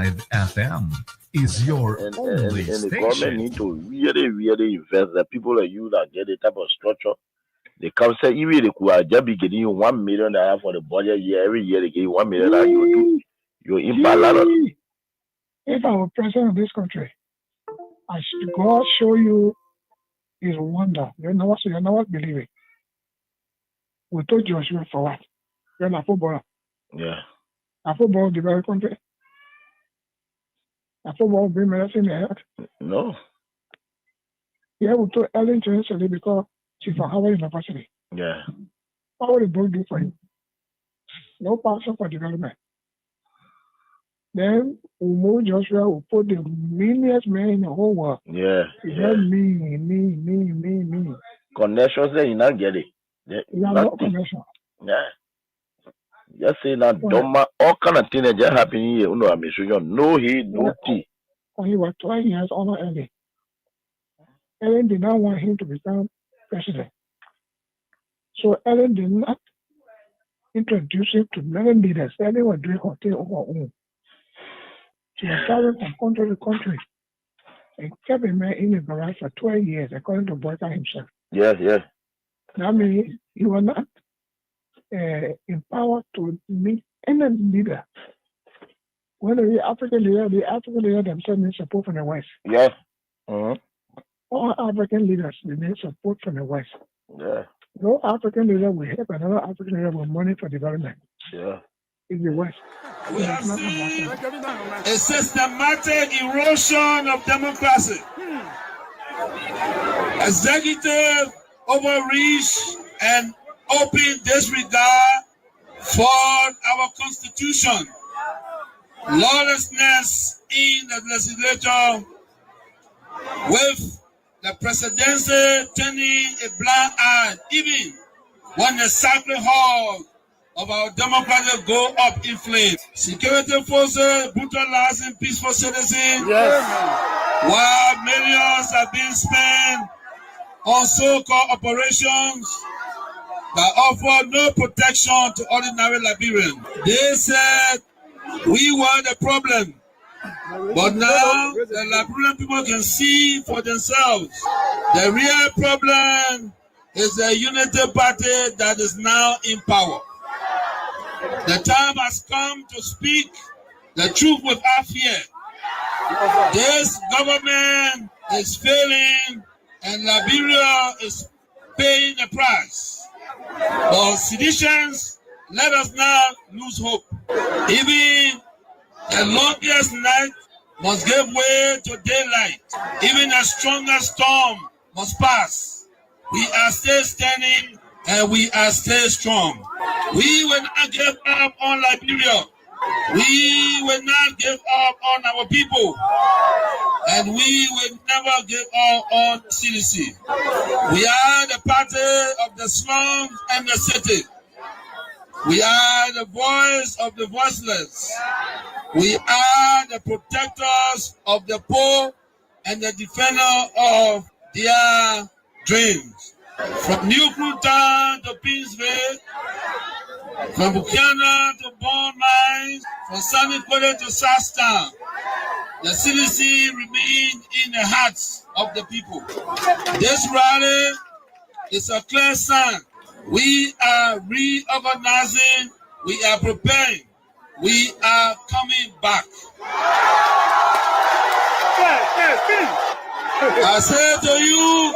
105 FM is your only and the station. government need to really invest. The people like you that get the type of structure. They come say even they could just be getting you $1 million for the budget year. Every year they give you $1 million. You impact a lot of. If I were president of this country, I should God show you his wonder. You're not believing. We told Joshua for what? You're a footballer. Yeah. A football developed country. A football bring medicine in the head. No. Yeah, we told Ellen to because she's from Harvard University. Yeah. What would the book do for you? No passion for development. Then we move Joshua, we put the meanest man in the whole world. Yeah. Yeah. Me. Connections there, you not get it. You have no connection. Yeah. Just say that Doma, all kind of things that just happen here. No he, no tea. When he was 12 years older Ellen. Ellen did not want him to become president. So Ellen did not introduce him to many leaders. Ellen was doing her thing on her own. She was traveling from country to country and kept a man in the garage for 12 years, according to Boyka himself. Yes. That means he was not empowered to meet any leader. When the African leader themselves need support from the West. Yeah. Mm-hmm. All African leaders need support from the West. Yeah. No African leader will help another African leader with money for development. Yeah. In the West. We have seen a systematic erosion of democracy. Executive overreach and open disregard for our constitution. Lawlessness in the legislature, with the presidency turning a blind eye, even when the sacred hall of our democracy go up in flames. Security forces brutalizing peaceful citizens, while millions are being spent on so-called operations that offer no protection to ordinary Liberians. They said we were the problem, but now the Liberian people can see for themselves. The real problem is the unity party that is now in power. The time has come to speak the truth without fear. This government is failing and Liberia is paying the price. But citizens, let us not lose hope. Even the longest night must give way to daylight. Even the strongest storm must pass. We are still standing and we are still strong. We will not give up on Liberia. We will not give up on our people. And we will never give up on CDC. We are the party of the slums and the city. We are the voice of the voiceless. We are the protectors of the poor and the defender of their dreams. From New Cruton to Pinsville, from Buchanan to Bond Mines, from Sunny Quarter to Sastown, the CDC remains in the hearts of the people. This rally is a clear sign. We are reorganizing, we are preparing, we are coming back. I say to you,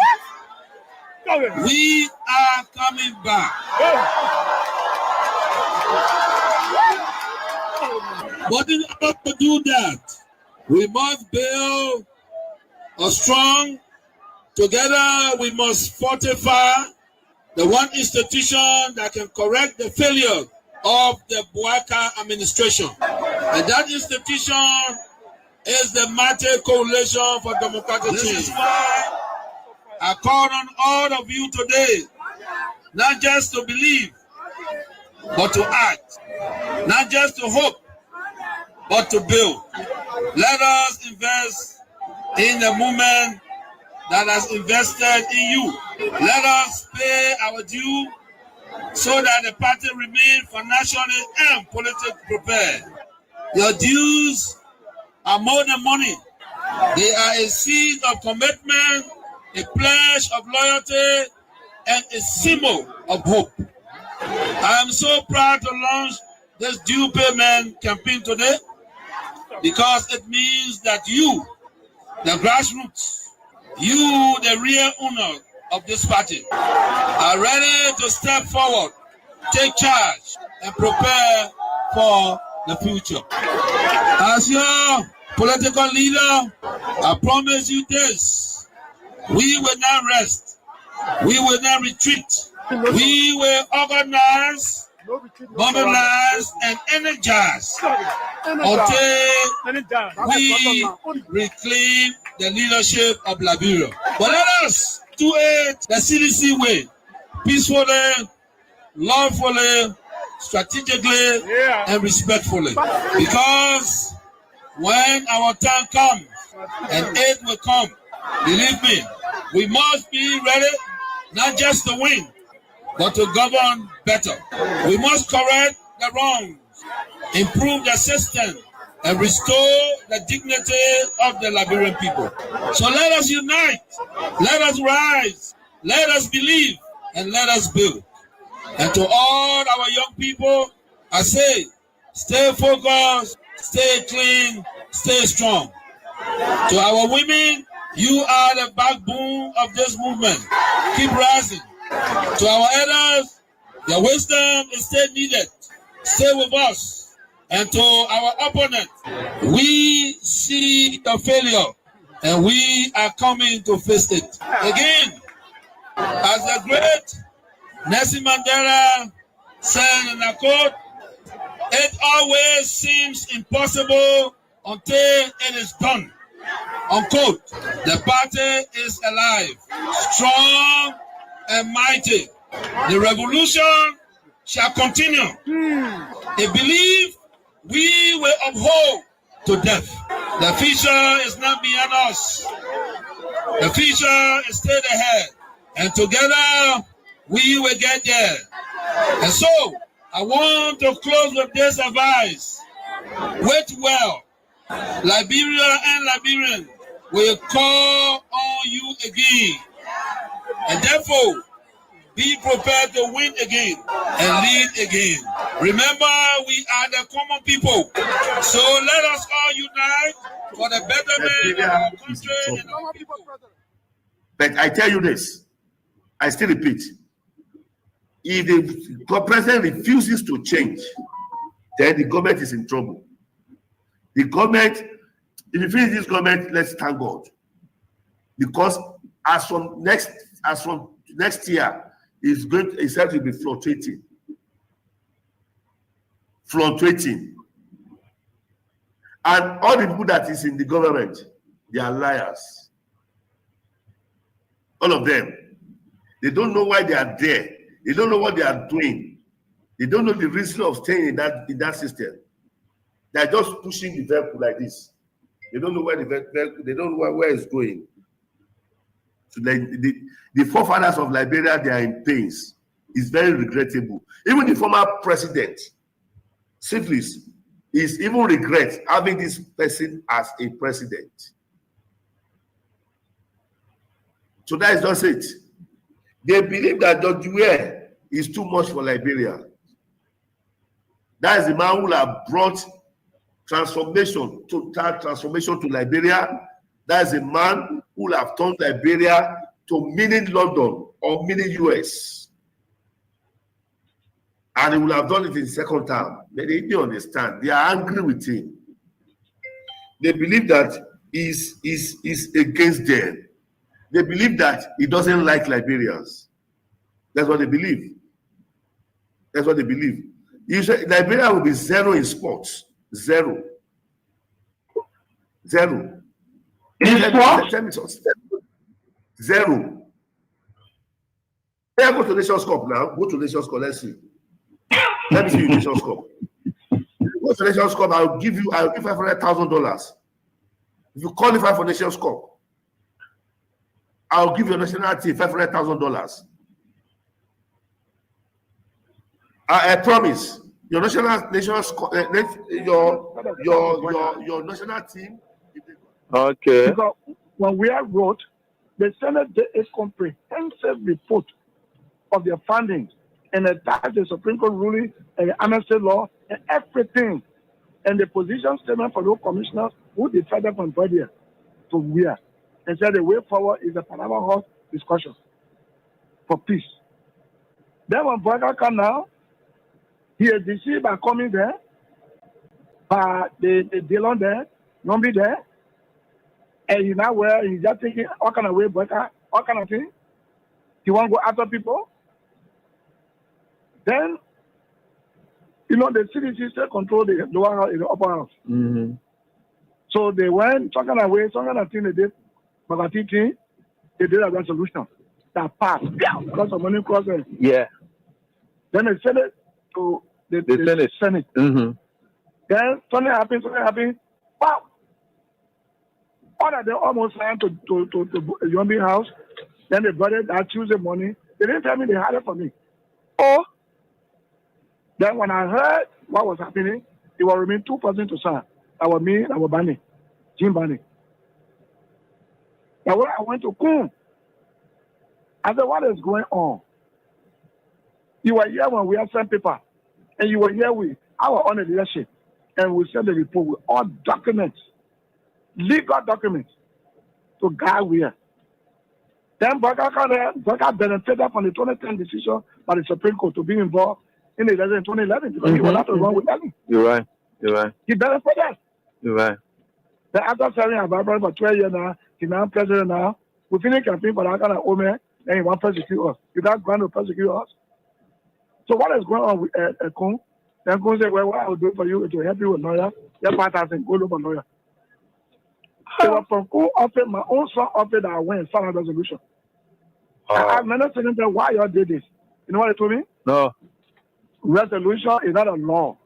we are coming back. But in order to do that, we must build a strong, together we must fortify the one institution that can correct the failure of the Boyka administration. And that institution is the Mighty Coalition for Democratic Change. This is why I call on all of you today, not just to believe, but to act. Not just to hope, but to build. Let us invest in the movement that has invested in you. Let us pay our due so that the party remains financially and politically prepared. Your dues are more than money. They are a seed of commitment, a pledge of loyalty, and a symbol of hope. I am so proud to launch this due payment campaign today because it means that you, the grassroots, you, the real owner of this party, are ready to step forward, take charge, and prepare for the future. As your political leader, I promise you this: we will not rest, we will not retreat, we will organize, mobilize, and energize until we reclaim the leadership of Liberia. But let us do it the CDC way, peacefully, lawfully, strategically, and respectfully. Because when our time comes and aid will come, believe me, we must be ready not just to win, but to govern better. We must correct the wrongs, improve the system, and restore the dignity of the Liberian people. So let us unite, let us rise, let us believe, and let us build. And to all our young people, I say, stay focused, stay clean, stay strong. To our women, you are the backbone of this movement. Keep rising. To our elders, your wisdom is still needed. Stay with us. And to our opponent, we see the failure and we are coming to face it. Again, as the great Nelson Mandela said in a quote, it always seems impossible until it is done. Unquote. The party is alive, strong and mighty. The revolution shall continue. A belief we will uphold to death. The future is not beyond us. The future is still ahead. And together we will get there. And so I want to close with this advice. Wait well. Liberia and Liberians will call on you again. And therefore, be prepared to win again and lead again. Remember, we are the common people. So let us all unite for the betterment of our country and our people. But I tell you this, I still repeat, if the president refuses to change, then the government is in trouble. The government, if you finish this government, let's thank God. Because as from next year, it's said to be fluctuating. And all the people that is in the government, they are liars. All of them. They don't know why they are there. They don't know what they are doing. They don't know the reason of staying in that system. They are just pushing the vehicle like this. They don't know where the vehicle, they don't know where it's going. So the forefathers of Liberia, they are in pains. It's very regrettable. Even the former president, Syphilis, is even regret having this person as a president. So that is just it. They believe that George Weah is too much for Liberia. That is the man who have brought total transformation to Liberia. That is a man who will have turned Liberia to mini London or mini US. And he will have done it in second term. But they didn't understand. They are angry with him. They believe that he's against them. They believe that he doesn't like Liberians. That's what they believe. That's what they believe. Liberia will be zero in sports. Zero. Zero. Hey, go to Nations Cup now. Go to Nations Cup. Let's see. Let me see you Nations Cup. Go to Nations Cup. I'll give $500,000. If you qualify for Nations Cup, I'll give your national team $500,000. I promise. your national national team. Okay. Because when we are wrote, the Senate did a comprehensive report of their findings and attached the Supreme Court ruling and the amnesty law and everything, and the position statement for those commissioners who decided from Brother to where, and said the way forward is a Panama House discussion for peace. Then when Boyka come now, he is deceived by coming there, by the Dillon there, Nombi there, and he now where he's just thinking all kind of way Boyka, all kind of thing. He want to go after people. Then, you know, the CDC still control the lower house, the upper house. Mm-hmm. So they went talking away, some kind of thing they did, Bagati thing, they did a resolution that passed. Yeah, because of money crossing. Yeah. Then they sent it to the Senate. Mm-hmm. Then something happened. Wow. All of them almost signed to Yombi house. Then they brought it that Tuesday morning. They didn't tell me they had it for me. Oh. Then when I heard what was happening, it was remain 2 persons to sign. That was me, that was Bani, Jim Bani. Now when I went to Kum, I said, what is going on? You were here when we had sent paper, and you were here with our own leadership, and we sent the report with all documents, legal documents, to guide where. Then Boyka benefited from the 2010 decision by the Supreme Court to be involved in the election in 2011 because he was not wrong with Ellie. You're right. He benefited. You're right. Then after serving our Bible for 12 years now, he's now president now. We finished campaign for that kind of Omer, and he wants to persecute us. He doesn't want to persecute us. So what is going on with Kun? Then Kun said, well, what I will do for you is to help you with lawyer. Your part has been go look for lawyer. It was from Kun offered, my own son offered that I went and signed a resolution. I have many things why y'all did this. You know what they told me? No. Resolution is not a law.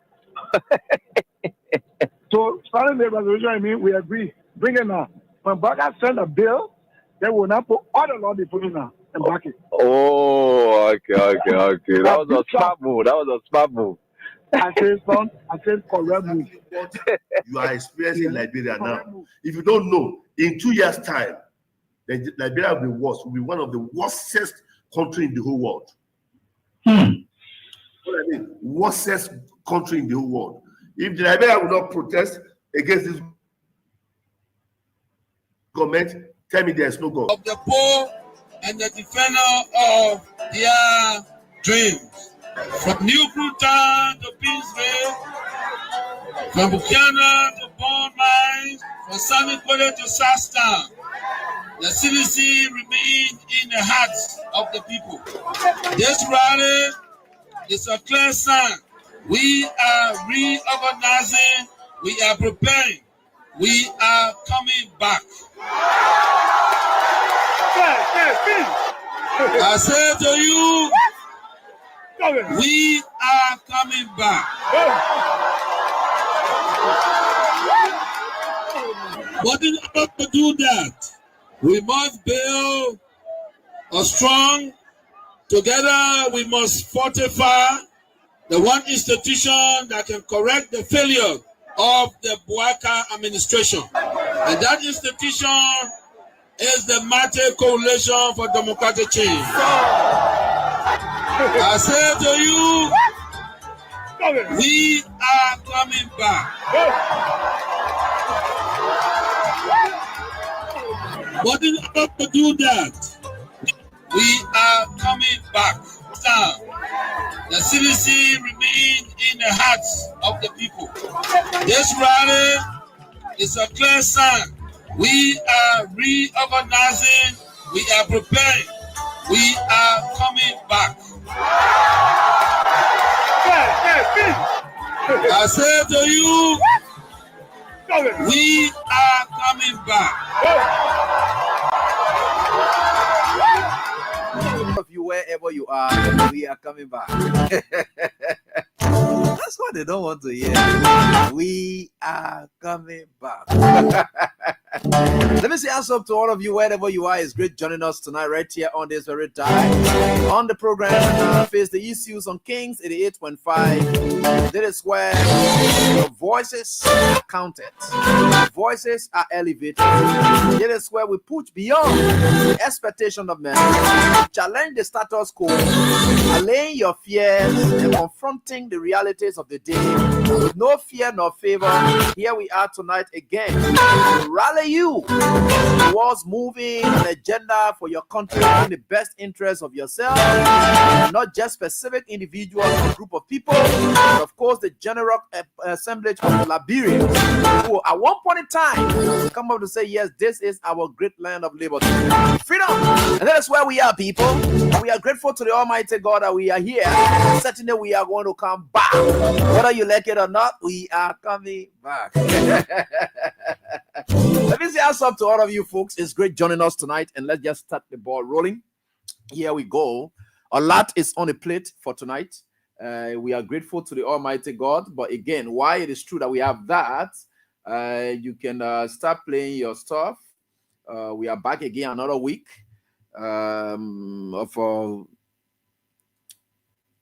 So signing the resolution, I mean, we agree. Bring it now. When Boyka send a bill, they will not put all the law they put in now and back it. Oh, okay. That was a smart move. I said correct move. What you are experiencing in Liberia now. If you don't know, in 2 years' time, Liberia will be worse. Will be one of the worstest country in the whole world. What I mean, worstest country in the whole world. If the Liberia will not protest against this government, tell me there is no God. Of the poor and the defender of their dreams. From New Cruton to Peaceville, from Buchanan to Bond Mines, from Sammy Quarter to Sastown, the CDC remains in the hearts of the people. This rally is a clear sign. We are reorganizing, we are preparing, we are coming back. I say to you, we are coming back. But in order to do that, we must build a strong, together we must fortify the one institution that can correct the failure of the Boyka administration. And that institution is the Mate Coalition for Democratic Change. I say to you, we are coming back. But in order to do that, we are coming back. The CDC remains in the hearts of the people. This rally is a clear sign. We are reorganizing, we are preparing, we are coming back. I say to you, we are coming back. Of you wherever you are, we are coming back. That's what they don't want to hear. We are coming back. Let me say what's up to all of you wherever you are. It's great joining us tonight right here on this very time. On the program, face the issues on Kings 88.5. This is where your voices are counted. Voices are elevated. This is where we put beyond the expectation of men. Challenge the status quo, allaying your fears and confronting the realities of the day with no fear nor favor. Here we are tonight again to rally you towards moving an agenda for your country in the best interest of yourself, and not just specific individuals or group of people, but of course the general assemblage of Liberians who at one point in time come up to say, yes, this is our great land of liberty, freedom, and that is where we are, people. And we are grateful to the Almighty God that we are here. Certainly we are going to come back, whether you like it or not. We are coming back. Let me say what's up to all of you folks. It's great joining us tonight, and let's just start the ball rolling. Here we go. A lot is on the plate for tonight. We are grateful to the Almighty God, but again, why it is true that we have that, you can start playing your stuff. We are back again another week for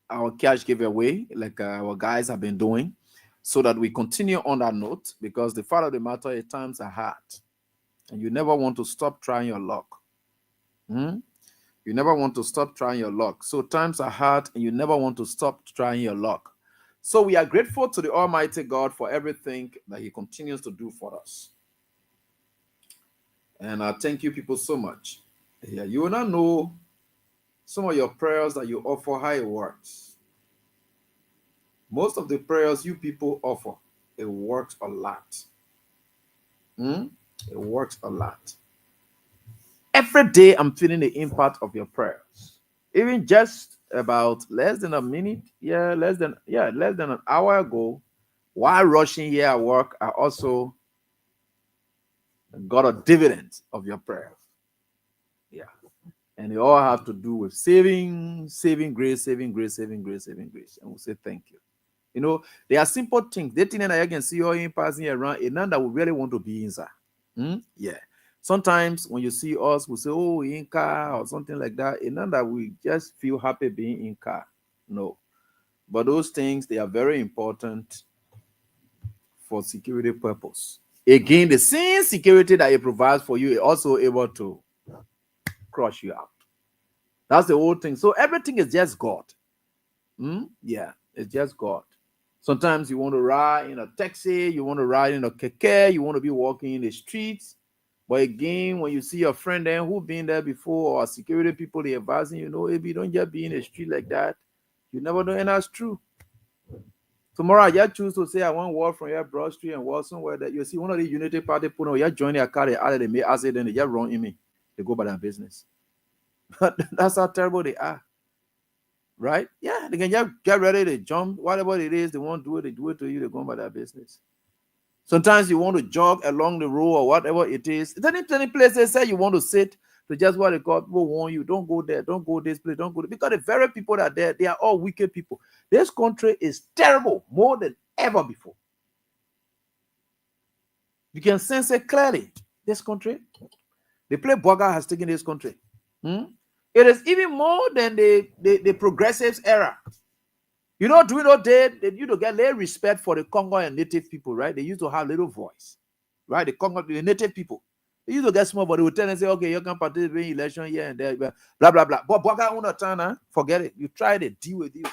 our cash giveaway, like our guys have been doing, so that we continue on that note, because the fact of the matter is times are hard, and you never want to stop trying your luck. You never want to stop trying your luck. So times are hard, and you never want to stop trying your luck. So we are grateful to the Almighty God for everything that He continues to do for us. And I thank you people so much. Yeah, you will not know some of your prayers that you offer, how it works. Most of the prayers you people offer, it works a lot. It works a lot. Every day I'm feeling the impact of your prayers. Even just about less than a minute, less than an hour ago, while rushing here at work, I also got a dividend of your prayers. Yeah. And they all have to do with saving grace. And we'll say thank you. You know, they are simple things. They think that you can see all in passing around, and none that we really want to be inside. Yeah. Sometimes when you see us, we say, oh, in car or something like that. And none that we just feel happy being in car. No. But those things, they are very important for security purpose. Again, the same security that it provides for you is also able to crush you out. That's the whole thing. So everything is just God. Yeah, it's just God. Sometimes you want to ride in a taxi, you want to ride in a keke, you want to be walking in the streets. But again, when you see your friend there who's been there before, or security people, they advising you, if you don't just be in the street like that, you never know, and that's true. Tomorrow, I just choose to say I want to walk from your Broad Street and walk somewhere that you see one of the Unity Party put on, you join their car, they added, they may accident, they just run in me. They go by their business. But that's how terrible they are. Right? Yeah, they can just get ready, they jump, whatever it is, they won't do it, they do it to you, they go by their business. Sometimes you want to jog along the road or whatever it is. Any place they say you want to sit, to just what they call, people warn you, don't go there, don't go this place, don't go there. Because the very people that are there, they are all wicked people. This country is terrible more than ever before. You can sense it clearly. This country, the play Boga has taken this country. It is even more than the progressives era. You know, during those days, they used to get little respect for the Congo and native people, right? They used to have little voice, right? The Congo, the native people. They used to get small, but they would tell and say, okay, you can participate in election here and there, blah, blah, blah. But Boga on a turn, forget it. You tried it, deal with you.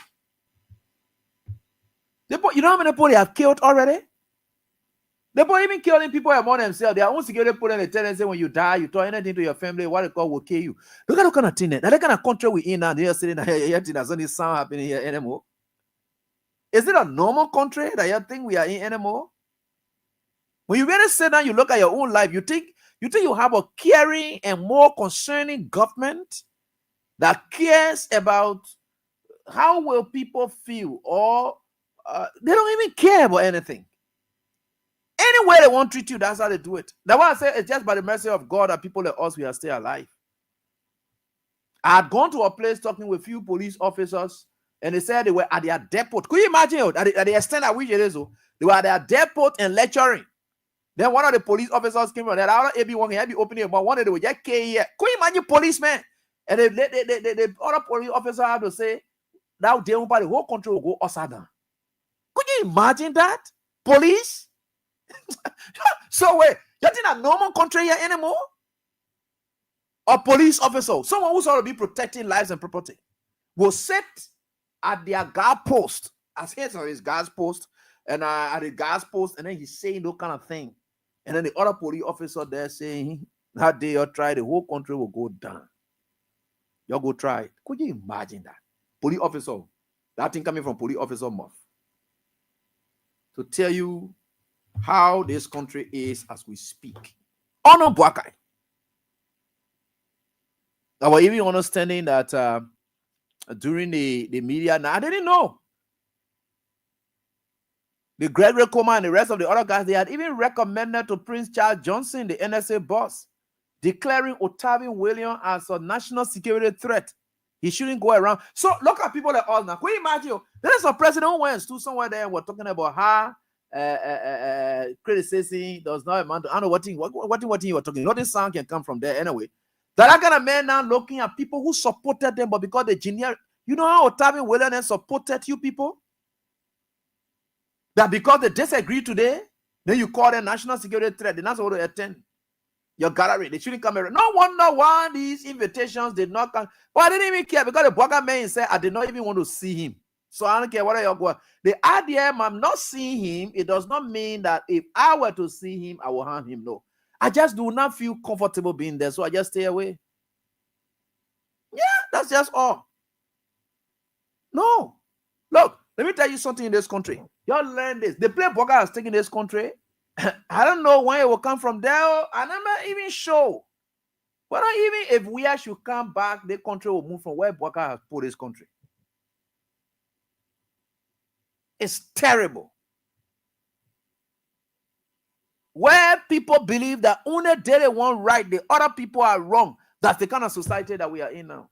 You know how many people they have killed already? They boy even killing people among themselves. Their own security put in the tell and say when you die, you throw anything to your family, what they call will kill you. Look at the kind of thing that kind of country we in now. They're sitting here, there's only sound happening here anymore. Is it a normal country that you think we are in anymore? When you really sit down, you look at your own life, you think you have a caring and more concerning government that cares about how will people feel, or they don't even care about anything. Any way they want to treat you, that's how they do it. That's why I say it's just by the mercy of God that people like us, we are still alive. I had gone to a place talking with a few police officers, and they said they were at their depot. Could you imagine at the extent at which it is? They were at their depot and lecturing. Then one of the police officers came from that other AB one had be opening about one of the just here. Could you imagine policeman? And the other police officer had to say that the whole country will go upside down. Could you imagine that? Police? So wait, you're in a normal country here anymore? A police officer, someone who's ought to be protecting lives and property, will sit at their guard post, as he's on his guard post, and at the guard post, and then he's saying no kind of thing. And then the other police officer there saying, that day you try, the whole country will go down. You go try it. Could you imagine that? Police officer, that thing coming from police officer mouth. To tell you how this country is as we speak. Ono Buakai. I was even understanding that during the media, now I didn't know. The Gregory Coleman and the rest of the other guys, they had even recommended to Prince Charles Johnson, the NSA boss, declaring Otavian Williams as a national security threat. He shouldn't go around. So look at people like us now. Can you imagine? There's a president who went to somewhere there and we're talking about how criticism does not amount to, I don't know what you were talking. Nothing sound can come from there anyway. That kind of man now looking at people who supported them, but because the engineer, you know how Otavian Williams supported you people? That because they disagree today, then you call them national security threat. They're not supposed to attend your gallery. They shouldn't come around. No wonder why these invitations did not come. But I didn't even care because the Boga man said I did not even want to see him. So I don't care what you're going. The idea I'm not seeing him, it does not mean that if I were to see him, I will harm him. No. I just do not feel comfortable being there, so I just stay away. Yeah, that's just all. No. Look, let me tell you something in this country. Y'all learn this. The play Boga has taken this country. I don't know when it will come from there. I'm not even sure. But not even if we should come back, the country will move from where Boga has put this country. It's terrible. Where people believe that only they want right, the other people are wrong. That's the kind of society that we are in now.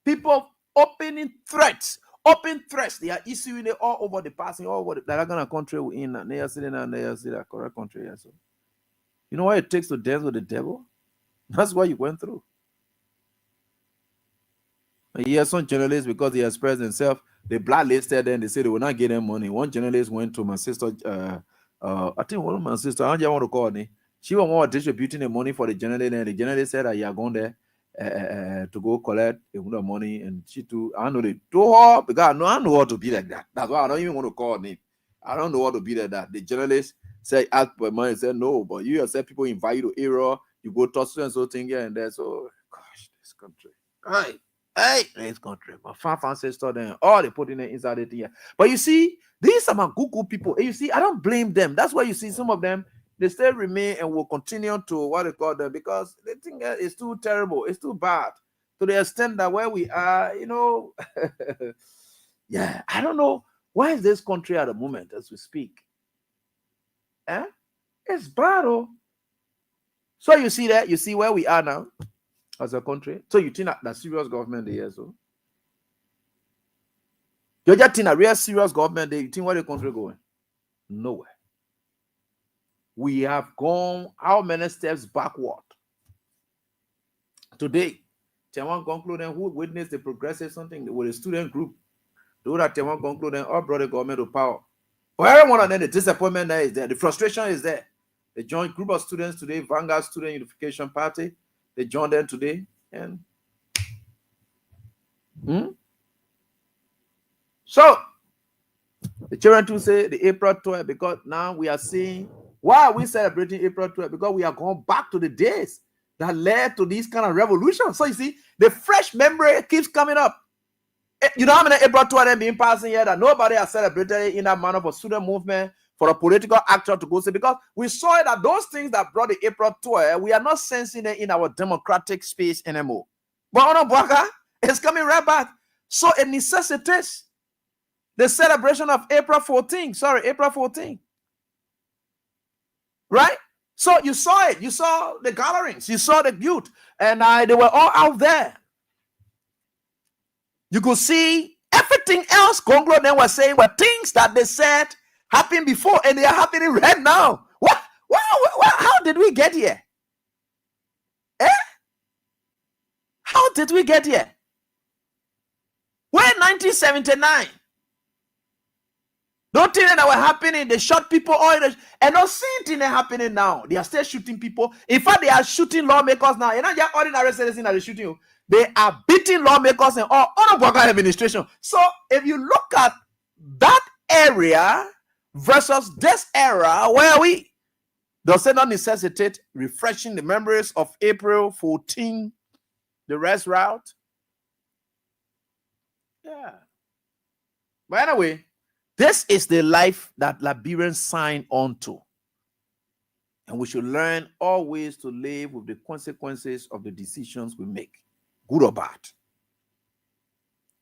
People open threats. They are issuing it all over the passing, all over that kind of country we're in. And they are sitting down, they are sitting that correct country. Yeah, so you know what it takes to dance with the devil? That's what you went through. And he has some journalists, because he expressed himself, they blacklisted them, they said they will not give them money. One journalist went to my sister, I think one of my sisters, I don't want to call her. She was more distributing the money for the journalist, and the journalist said that you are going there to go collect the money, and she too, I know they told her, because I know how to be like that. That's why I don't even want to call her name. I don't know how to be like that. The journalist said, ask for money, said no, but you said people invite you to area, you go to so and so thing here and there. So, gosh, this country. Right. Hey, this country, my fan sister, then all they put in the inside it here. But you see, these are my good people. And you see, I don't blame them. That's why you see some of them, they still remain and will continue to what they call them, because they think it's too terrible, it's too bad, to the extent that where we are, you know, yeah, I don't know why is this country at the moment as we speak. It's bad, oh. So you see that, you see where we are now as a country. So you think that serious government there, so you just think a real serious government there, you think where the country going? Nowhere. We have gone how many steps backward? Today, Tiawan concluded who witnessed the progressive something with a student group. Do that Tiawan concluded all brought the government to power. For everyone, and then the disappointment there is there, the frustration is there. The joint group of students today, Vanguard Student Unification Party, they joined them today, and so the children too say the April 12, because now we are seeing why are we celebrating April 12? Because we are going back to the days that led to these kind of revolutions. So you see, the fresh memory keeps coming up. You know how many April 12 have been passing here that nobody has celebrated in that manner for student movement, for a political actor to go say, because we saw that those things that brought the April 12, we are not sensing it in our democratic space anymore. But on Bwaka, it's coming right back. So it necessitates the celebration of April 14. Right? So you saw it. You saw the gatherings. You saw the youth. And they were all out there. You could see everything else Conglo then was saying were things that they said happened before and they are happening right now. What? How did we get here? How did we get here? When 1979, those things that were happening, they shot people, and no same thing is happening now. They are still shooting people. In fact, they are shooting lawmakers now. You're not just ordinary citizens that are shooting you. They are beating lawmakers and all the administration. So if you look at that area versus this era, where are we? Does it not necessitate refreshing the memories of April 14, the rest route? Yeah. But anyway, this is the life that Liberians sign on to. And we should learn always to live with the consequences of the decisions we make, good or bad.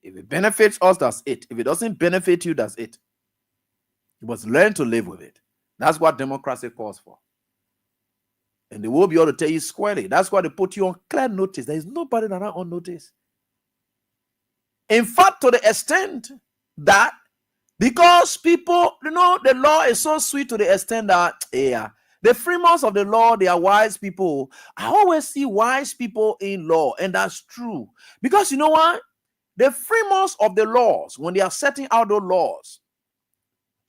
If it benefits us, that's it. If it doesn't benefit you, that's it. You must learn to live with it. That's what democracy calls for. And they will be able to tell you squarely. That's why they put you on clear notice. There is nobody that are on notice. In fact, to the extent that because people, the law is so sweet to the extent that, the framers of the law, they are wise people. I always see wise people in law, and that's true. Because you know what? The framers of the laws, when they are setting out those laws,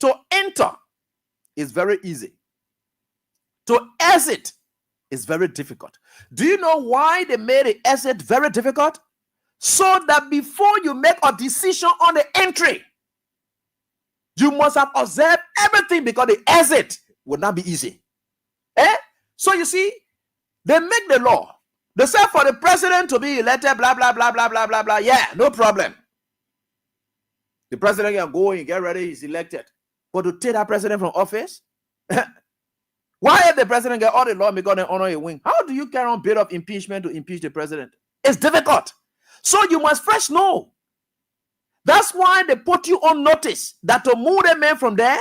to enter is very easy. To exit is very difficult. Do you know why they made the exit very difficult? So that before you make a decision on the entry, you must have observed everything, because the exit would not be easy. So you see, they make the law. They say for the president to be elected, blah, blah, blah, blah, blah, blah, blah. Yeah, no problem. The president can go and get ready, he's elected. But to take that president from office, why if the president get all the law because they honor a wing? How do you carry on bit of impeachment to impeach the president? It's difficult. So you must first know. That's why they put you on notice that to move the man from there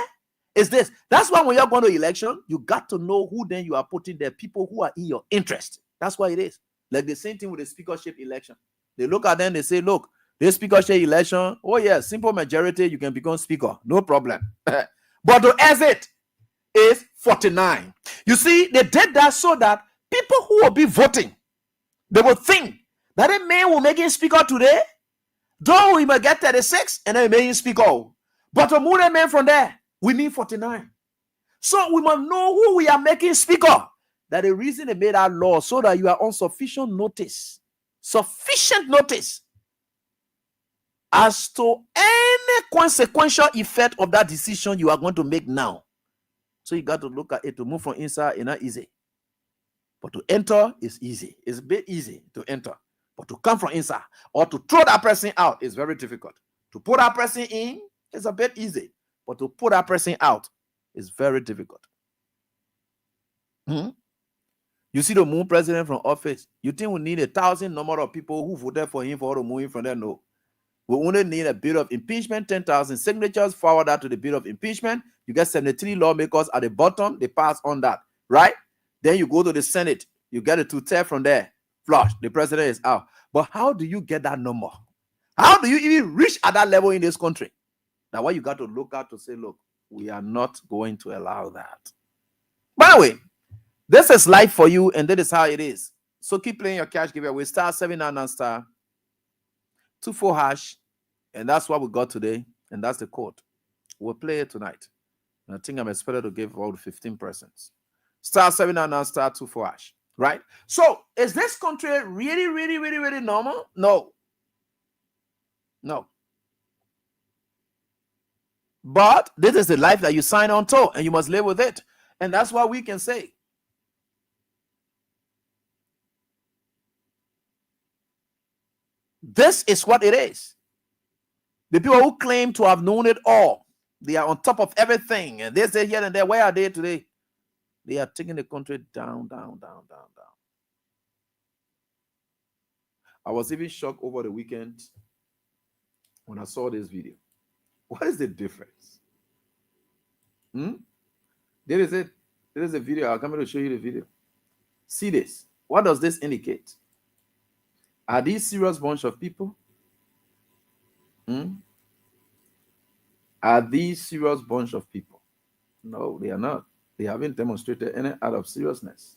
is this. That's why when you're going to election, you got to know who then you are putting there, people who are in your interest. That's why it is. Like the same thing with the speakership election. They look at them, they say, look, this speakership election, oh yeah, simple majority, you can become speaker, no problem. But the exit is 49. You see, they did that so that people who will be voting, they will think that a man will make him speaker today, though we might get 36 and then make him speaker. But to move a man from there, we need 49. So we must know who we are making speaker. That the reason they made that law so that you are on sufficient notice as to any consequential effect of that decision you are going to make now. So you got to look at it. To move from inside is not easy, but to enter is easy. It's a bit easy to enter, but to come from inside or to throw that person out is very difficult. To put that person in is a bit easy, but to put that person out is very difficult. You see the move president from office. You think we need 1,000 number of people who voted for him for to move him from there? No. We only need a bill of impeachment, 10,000 signatures, forward that to the bill of impeachment. You get 73 lawmakers at the bottom, they pass on that, right? Then you go to the Senate, you get a 2/3 from there, flush, the president is out. But how do you get that number? How do you even reach at that level in this country? That's why you got to look out to say, look, we are not going to allow that. By the way, this is life for you, and that is how it is. So keep playing your cash giveaway. Star 799 star 24 hash, and that's what we got today, and that's the code. We'll play it tonight. And I think I'm expected to give about 15%. Star 799 star 24 hash, right? So is this country really, really, really, really normal? No. But this is the life that you sign on to, and you must live with it. And that's what we can say. This is what it is. The people who claim to have known it all, they are on top of everything. And they say here and there, where are they today? They are taking the country down, down, down, down, down. I was even shocked over the weekend when I saw this video. What is the difference? There is it. There is a video. I'll come to show you the video. See this. What does this indicate? Are these serious bunch of people? Are these serious bunch of people? No, they are not. They haven't demonstrated any out of seriousness.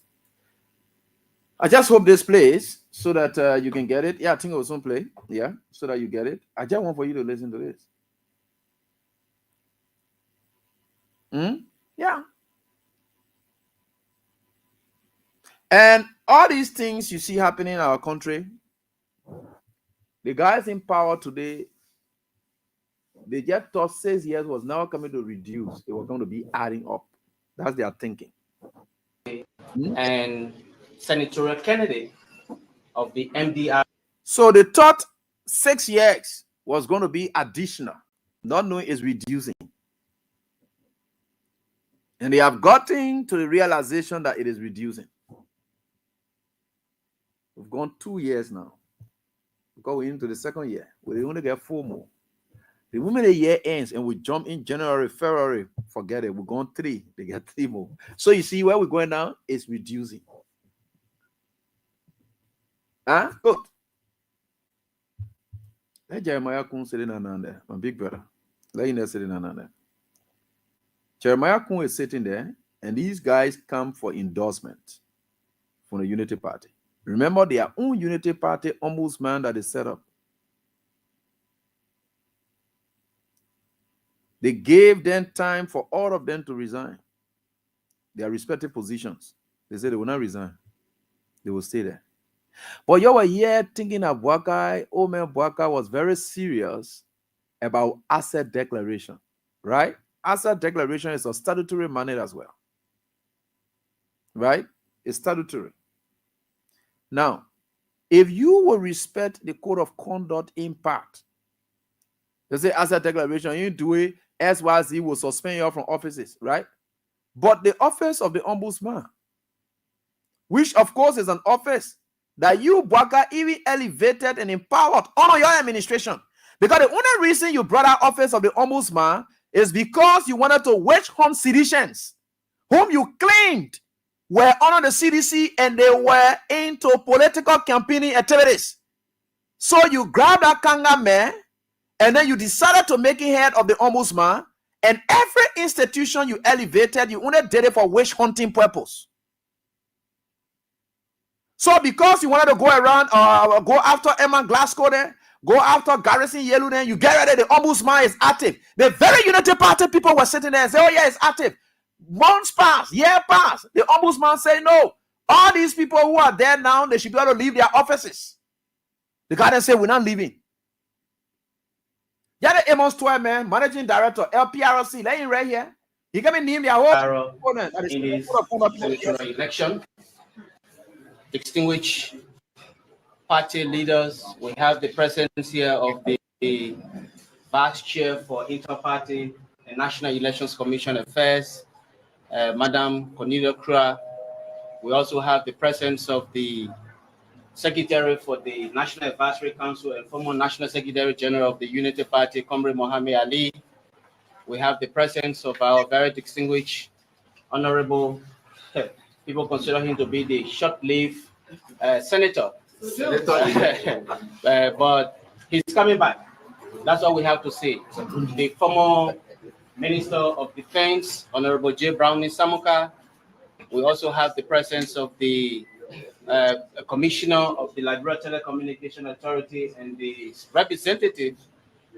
I just hope this plays so that you can get it. Yeah, I think it will soon play. Yeah, so that you get it. I just want for you to listen to this. Yeah. And all these things you see happening in our country, the guys in power today, they just thought 6 years was now coming to reduce. It was going to be adding up. That's their thinking. And senatorial candidate of the MDR. So they thought 6 years was going to be additional, not knowing it's reducing. And they have gotten to the realization that it is reducing. We've gone 2 years now. Because we're into the second year. We only get 4 more. The moment the year ends and we jump in January, February, forget it. We're going 3. They get 3 more. So you see where we're going now is reducing. Good. Let Jeremiah Kun sitting on there, my big brother. Let him sitting on there. Jeremiah Kun is sitting there, and these guys come for endorsement from the Unity Party. Remember their own Unity Party ombudsman that is set up. They gave them time for all of them to resign their respective positions. They said they will not resign. They will stay there. But you were here thinking of Bwakai. Old man Bwakai was very serious about asset declaration, right? Asset declaration is a statutory mandate as well, right? It's statutory. Now, if you will respect the code of conduct impact, they say asset declaration, you do it, SYZ will suspend you from offices, right? But the office of the ombudsman, which of course is an office that you, Bwaka, even elevated and empowered under your administration. Because the only reason you brought out office of the ombudsman is because you wanted to witch hunt citizens whom you claimed were under the CDC and they were into political campaigning activities. So you grabbed that Kanga man and then you decided to make him head of the ombudsman, and every institution you elevated, you only did it for witch hunting purpose. So because you wanted to go around, go after Emma Glasgow there, go after Garrison Yelu there, you get ready, the ombudsman is active. The very Unity Party people were sitting there and say, oh yeah, it's active. Months pass, year pass. The ombudsman say, no, all these people who are there now, they should be able to leave their offices. The guardian say, we're not leaving. Yeah, the Amos Toy man, managing director, LPRC, laying right here. He can be named their whole opponent. In this senatorial election. Distinguished party leaders, we have the presence here of the Vice Chair for Inter-Party and National Elections Commission Affairs, Madam Cornelia Kra. We also have the presence of the Secretary for the National Advisory Council and former National Secretary General of the Unity Party, Comrade Mohammed Ali. We have the presence of our very distinguished Honorable, people consider him to be the short-lived senator. But he's coming back. That's all we have to say. The former Minister of Defense, Honorable J. Brownie Samuka. We also have the presence of the Commissioner of the Liberia Telecommunication Authority and the representative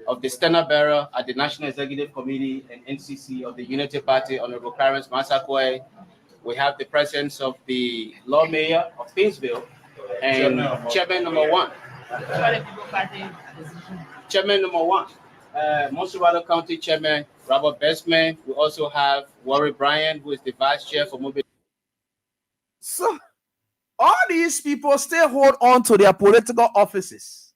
of the Standard Bearer at the National Executive Committee and NCC of the Unity Party, Honorable Clarence Masakwe. We have the presence of the Law Mayor of Painesville and Chairman number 1. Chairman number 1, Monserrado County Chairman Robert Bestman. We also have Warren Bryan, who is the Vice Chair for Mobile. So all these people still hold on to their political offices.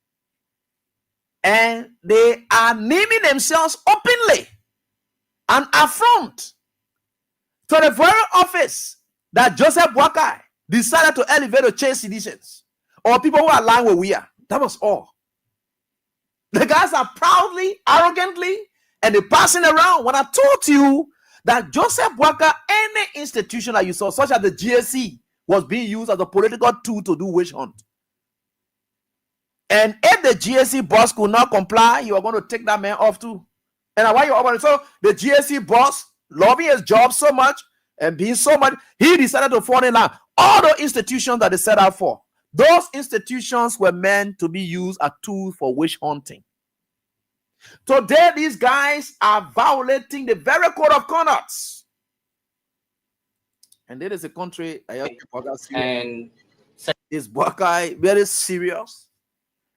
And they are naming themselves openly and affront to the very office that Joseph Bwakai decided to elevate to change citizens or people who are aligned with we are. That was all. The guys are proudly, arrogantly, and they're passing around. When I told you that Joseph Bwakai, any institution that you saw, such as the GSC, was being used as a political tool to do witch hunt. And if the GSC boss could not comply, you are going to take that man off too. And why you over? So the GSC boss loving his job so much and being so much, he decided to fall in line. All the institutions that they set out for, those institutions were meant to be used as tools for witch hunting. Today, these guys are violating the very code of conduct. And there is a country, and is Buckeye very serious?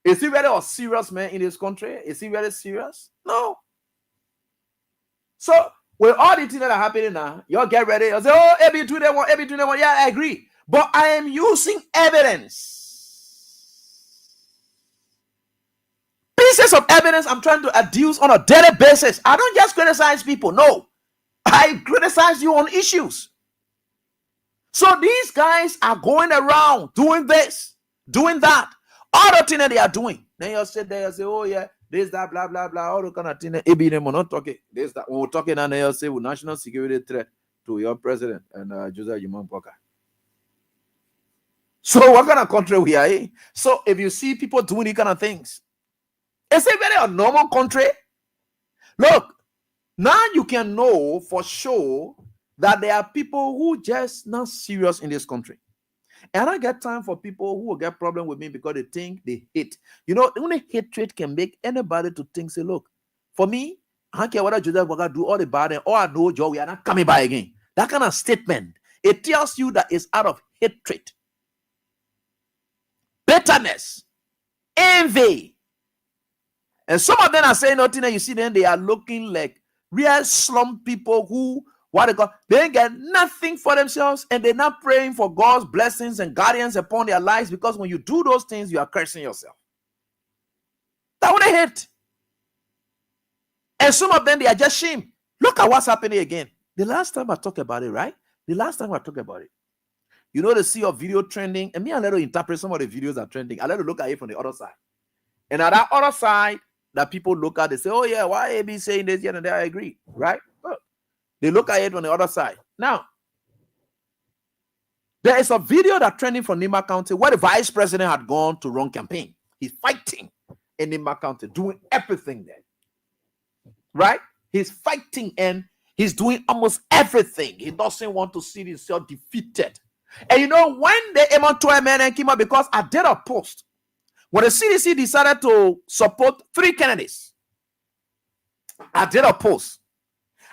Is he very serious man in this country? Is he very serious? No. So with all the things that are happening now, you all get ready. You say, oh, every 2 day one, every 2 day one. Yeah, I agree. But I am using evidence. Pieces of evidence I'm trying to adduce on a daily basis. I don't just criticize people. No. I criticize you on issues. So these guys are going around doing this, doing that. All the things that they are doing. Then you sit there and say, oh yeah, this, that, blah, blah, blah, all the kind of things. We're not talking. This, that. When we're talking, and they'll say, well, national security threat to your president and Joseph Yumon Poka. So what kind of country we are in? So if you see people doing these kind of things, it's a very normal country. Look, now you can know for sure that there are people who just not serious in this country. And I get time for people who will get problem with me because they think they hate. You know, only hatred can make anybody to think, say, look, for me, I don't care what Joseph Boga do all the bad and all I know, Joe, we are not coming by again. That kind of statement, it tells you that it's out of hatred, bitterness, envy. And some of them are saying nothing, and you see them, they are looking like real slum people who they ain't get nothing for themselves, and they're not praying for God's blessings and guardians upon their lives, because when you do those things, you are cursing yourself. That's what they hate. And some of them, they are just shame. Look at what's happening again. The last time I talked about it, right? The last time I talked about it, you know, the sea of video trending, and me, I let to interpret some of the videos that are trending. I let to look at it from the other side. And at that other side, that people look at, they say, oh yeah, why AB saying this, and there, I agree, right? But they look at it on the other side. Now, there is a video that trending from Nima County where the vice president had gone to run campaign. He's fighting in Nima County, doing everything there. Right? He's fighting and he's doing almost everything. He doesn't want to see himself defeated. And you know, when the M2MN came out, because I did a post, when the CDC decided to support 3 candidates, I did a post.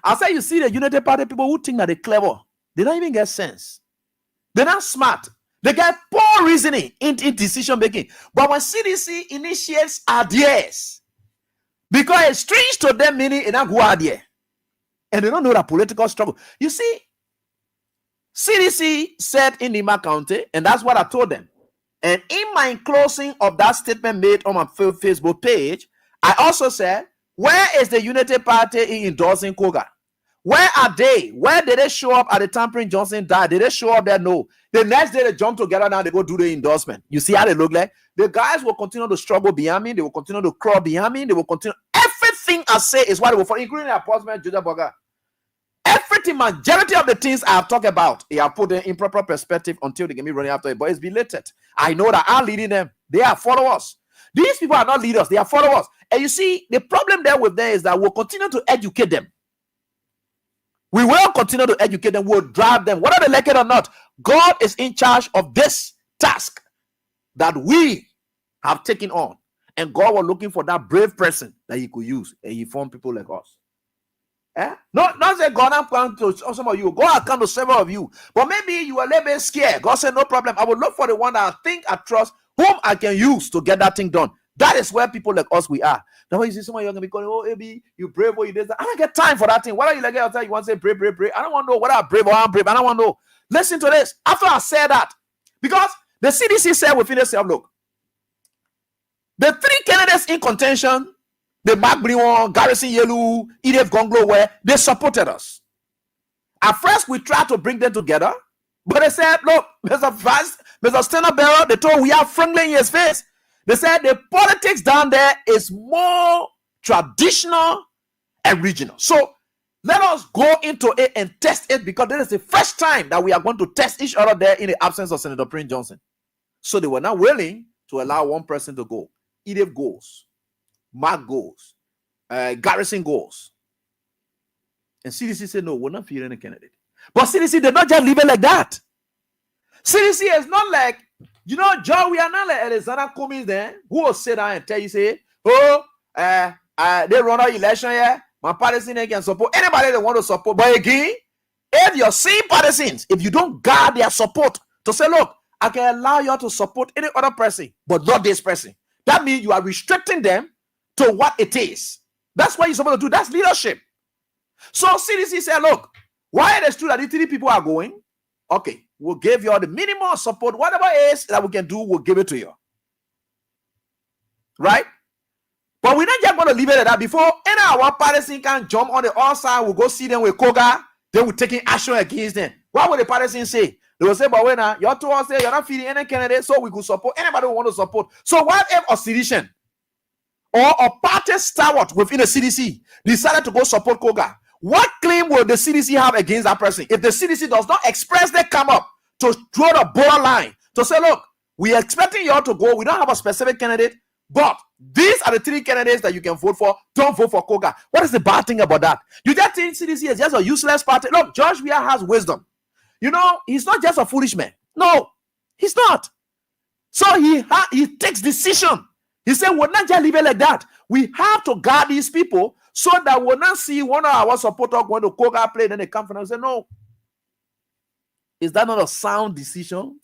I said, you see the Unity Party people who think that they're clever, they don't even get sense. They're not smart. They get poor reasoning in decision making. But when CDC initiates ideas, because it's strange to them, meaning in a good idea, and they don't know that political struggle. You see, CDC said in Nima County, and that's what I told them. And in my closing of that statement made on my Facebook page, I also said, where is the Unity Party in endorsing Koga? Where are they? Where did they show up at the Tampering Johnson died? Did they show up there? No. The next day they jump together, now they go do the endorsement. You see how they look like? The guys will continue to struggle behind me. They will continue to crawl behind me. They will continue. Everything I say is what they will follow, including the appointment, Joseph Boga. Everything, majority of the things I have talked about, I have put them in proper perspective until they get me running after it. But it's belated. I know that I'm leading them. They are followers. These people are not leaders. They are followers. And you see, the problem there with them is that we'll continue to educate them. We will continue to educate them. We'll drive them. Whether they like it or not, God is in charge of this task that we have taken on. And God was looking for that brave person that he could use. And he formed people like us. Not say God has come to some of you. God has come to several of you. But maybe you are a little bit scared. God said, no problem. I will look for the one that I think I trust, whom I can use to get that thing done. That is where people like us we are. Now when you see someone, you're going to be calling, oh, AB, you brave or you did that. I don't get time for that thing. What are you like outside? You want to say brave, brave, brave. I don't want to know whether I'm brave or I'm brave. I don't want to know. Listen to this. After I said that, because the CDC said within itself, look, the 3 candidates in contention, the Mark Brion, Garrison Yelu, Edith Gonglo, where they supported us. At first, we tried to bring them together, but they said, look, Mr. Stena Barrow, they told we are friendly in his face. They said the politics down there is more traditional and regional. So let us go into it and test it, because this is the first time that we are going to test each other there in the absence of Senator Prince Johnson. So they were not willing to allow one person to go. Edith goes. Mark goes. Garrison goes. And CDC said, no, we're not feeding any candidate. But CDC did not just leave it like that. CDC is not like, John, we are not like Alexander Cummings then, who will sit down and tell you, say, they run our election here. My partisans can support anybody they want to support. But again, if your same partisans, if you don't guard their support to say, look, I can allow you to support any other person, but not this person. That means you are restricting them to what it is. That's what you're supposed to do. That's leadership. So CDC said, look, why it is true that the three people are going, okay, we'll give you all the minimum support. Whatever it is that we can do, we'll give it to you. Right? But we're not just going to leave it at that. Before any of our partisan can jump on the other side, we'll go see them with Koga, then we're taking action against them. What will the partisan say? They will say, but wait now, you're told us you're not feeding any candidate, so we could support anybody who want to support. So what if a sedition or a party stalwart within the CDC decided to go support Koga? What claim will the CDC have against that person? If the CDC does not expressly come up to draw the borderline, to say, look, we are expecting you all to go, we don't have a specific candidate, but these are the three candidates that you can vote for. Don't vote for Koga. What is the bad thing about that? You just think CDC is just a useless party? Look, George Weah has wisdom. He's not just a foolish man. No, he's not. So he takes decision. He said, we'll not just leave it like that. We have to guard these people so that we'll not see one of our supporters going to Koga play, then they come from and say, no. Is that not a sound decision?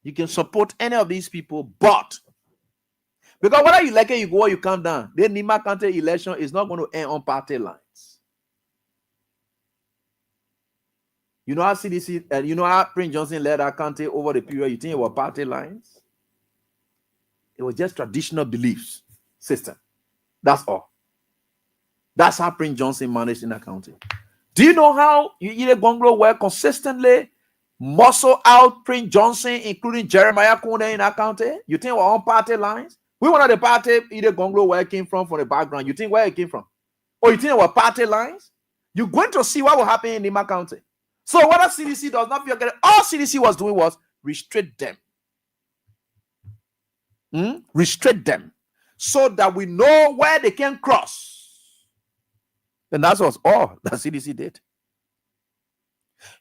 You can support any of these people, but because whether you like it, you go or you come down, the Nima County election is not going to end on party lines. You know how CDC and you know how Prince Johnson led our country over the period? You think it was party lines? It was just traditional beliefs system. That's all. That's how Prince Johnson managed in that county. Do you know how Ile Gonglo were consistently muscle out Prince Johnson, including Jeremiah Kunde in that county? You think we're on party lines? We were not the party Ile Gonglo where it came from the background. You think where it came from? Or you think it were party lines? You're going to see what will happen in Nima County. So what the CDC does not forget, all CDC was doing was restrict them. Restrict them so that we know where they can cross. And that's all that CDC did.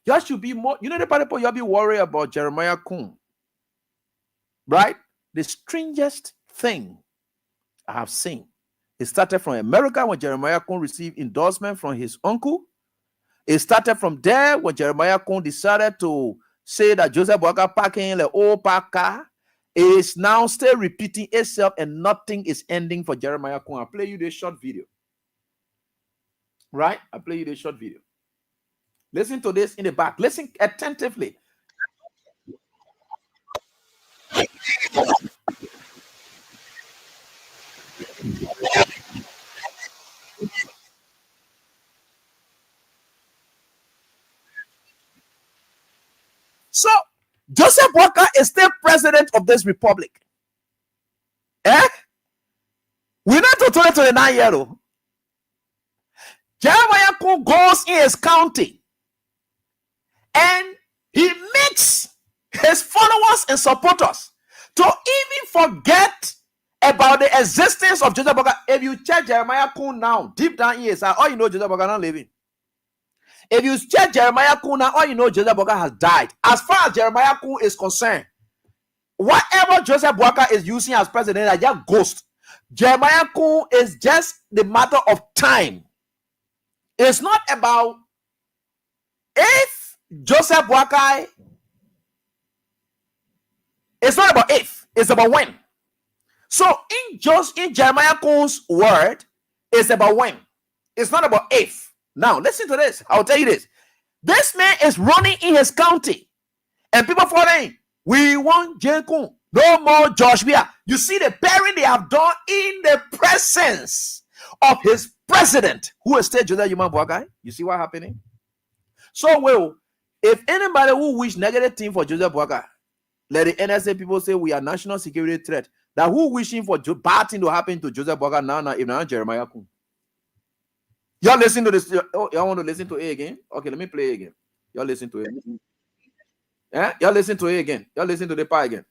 You should be more, the people you'll be worried about Jeremiah Kun. Right? The strangest thing I have seen. It started from America when Jeremiah Kun received endorsement from his uncle. It started from there when Jeremiah Kun decided to say that Joseph Boakai parking the old park car is now still repeating itself and nothing is ending for Jeremiah Kun. I'll play you the short video. Right? I'll play you the short video. Listen to this in the back. Listen attentively. So, Joseph Boakai is still president of this republic. We're not to 2029 yet. Jeremiah Kun goes in his county and he makes his followers and supporters to even forget about the existence of Joseph Boakai. If you check Jeremiah Kun now, deep down in his heart, all you know Joseph Boakai not living. If you check Jeremiah Kun now, all you know Joseph Boakai has died. As far as Jeremiah Kun is concerned, whatever Joseph Boakai is using as president is just ghost. Jeremiah Kun is just the matter of time. It's not about if Joseph Boakai. It's not about if. It's about when. So in Jeremiah Kun's word, it's about when. It's not about if. Now listen to this. I'll tell you this. This man is running in his county, and people following. We want J. Kun. No more George Weah. You see the pairing they have done in the presence of his president, who is still Joseph Boakai. You see what happening? So, well, if anybody who wish negative thing for Joseph Boakai, let the NSA people say we are national security threat. That who wishing for bad thing to happen to Joseph Boakai now, if not Jeremiah Kun. Y'all listen to this. Oh, y'all want to listen to it again? Okay, let me play it again. Y'all listen to it. Y'all listen to it again. Y'all listen to the part again.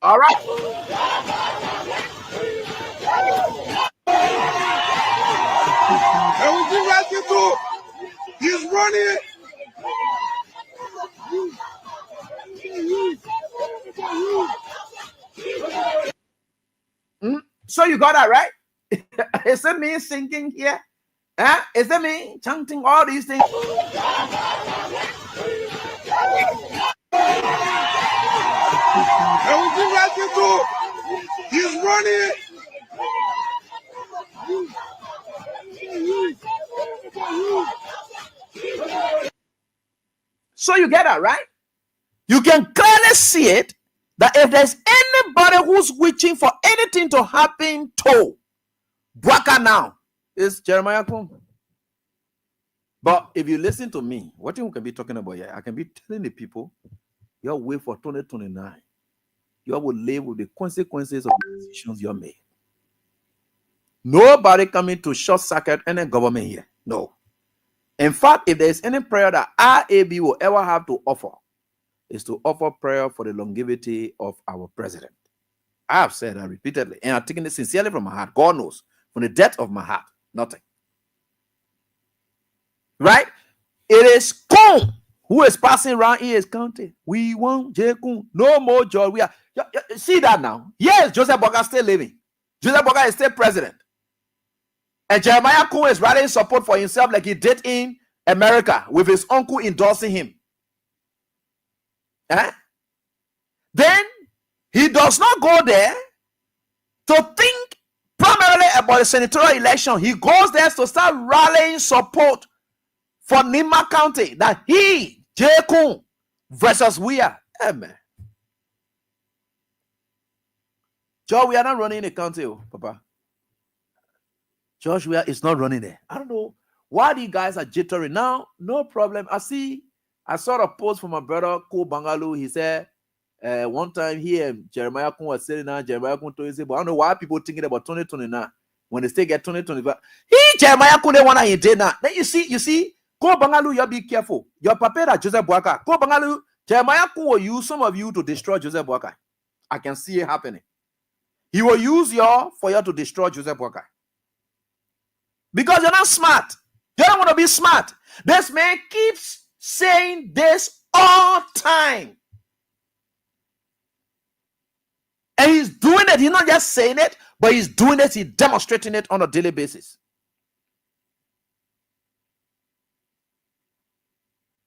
All right. And we give right to he's running. So you got that right? Is it me singing here? Is it me chanting all these things? And we give right to he's running. So you get that right? You can clearly see it that if there's anybody who's wishing for anything to happen to Bwaka now, it's Jeremiah Kung. But if you listen to me, what you can be talking about here, I can be telling the people, your way for 2029, you will live with the consequences of the decisions you made. Nobody coming to short circuit any government here. No. In fact, if there's any prayer that RAB will ever have to offer, is to offer prayer for the longevity of our president. I have said that repeatedly, and I'm taking it sincerely from my heart. God knows, from the depth of my heart, nothing. Right? It is Kung who is passing around in his county. We want J. Kung. No more joy. We are. See that now? Yes, Joseph Boga still living. Joseph Boga is still president. And Jeremiah Kung is rallying support for himself like he did in America with his uncle endorsing him. Then he does not go there to think primarily about the senatorial election. He goes there to start rallying support for Nima County that he, J. Kung, versus we are. Amen. Joe, we are not running the county, Papa. Joshua is not running there. I don't know why you guys are jittery now. No problem. I saw a post from my brother Ko Bangalu. He said one time he and Jeremiah Kun was saying now Jeremiah Kun told him, but I don't know why people thinking about 2029 when they still get 2025. He Jeremiah Kun they want to do now. Then you see, Ko Bangalu, you be careful. Your papa Joseph Boakai. Ko Bangalu, Jeremiah Kun will use some of you to destroy Joseph Boakai. I can see it happening. He will use for you to destroy Joseph Boakai. Because you're not smart. You don't want to be smart. This man keeps saying this all time. And he's doing it. He's not just saying it, but he's doing it. He's demonstrating it on a daily basis.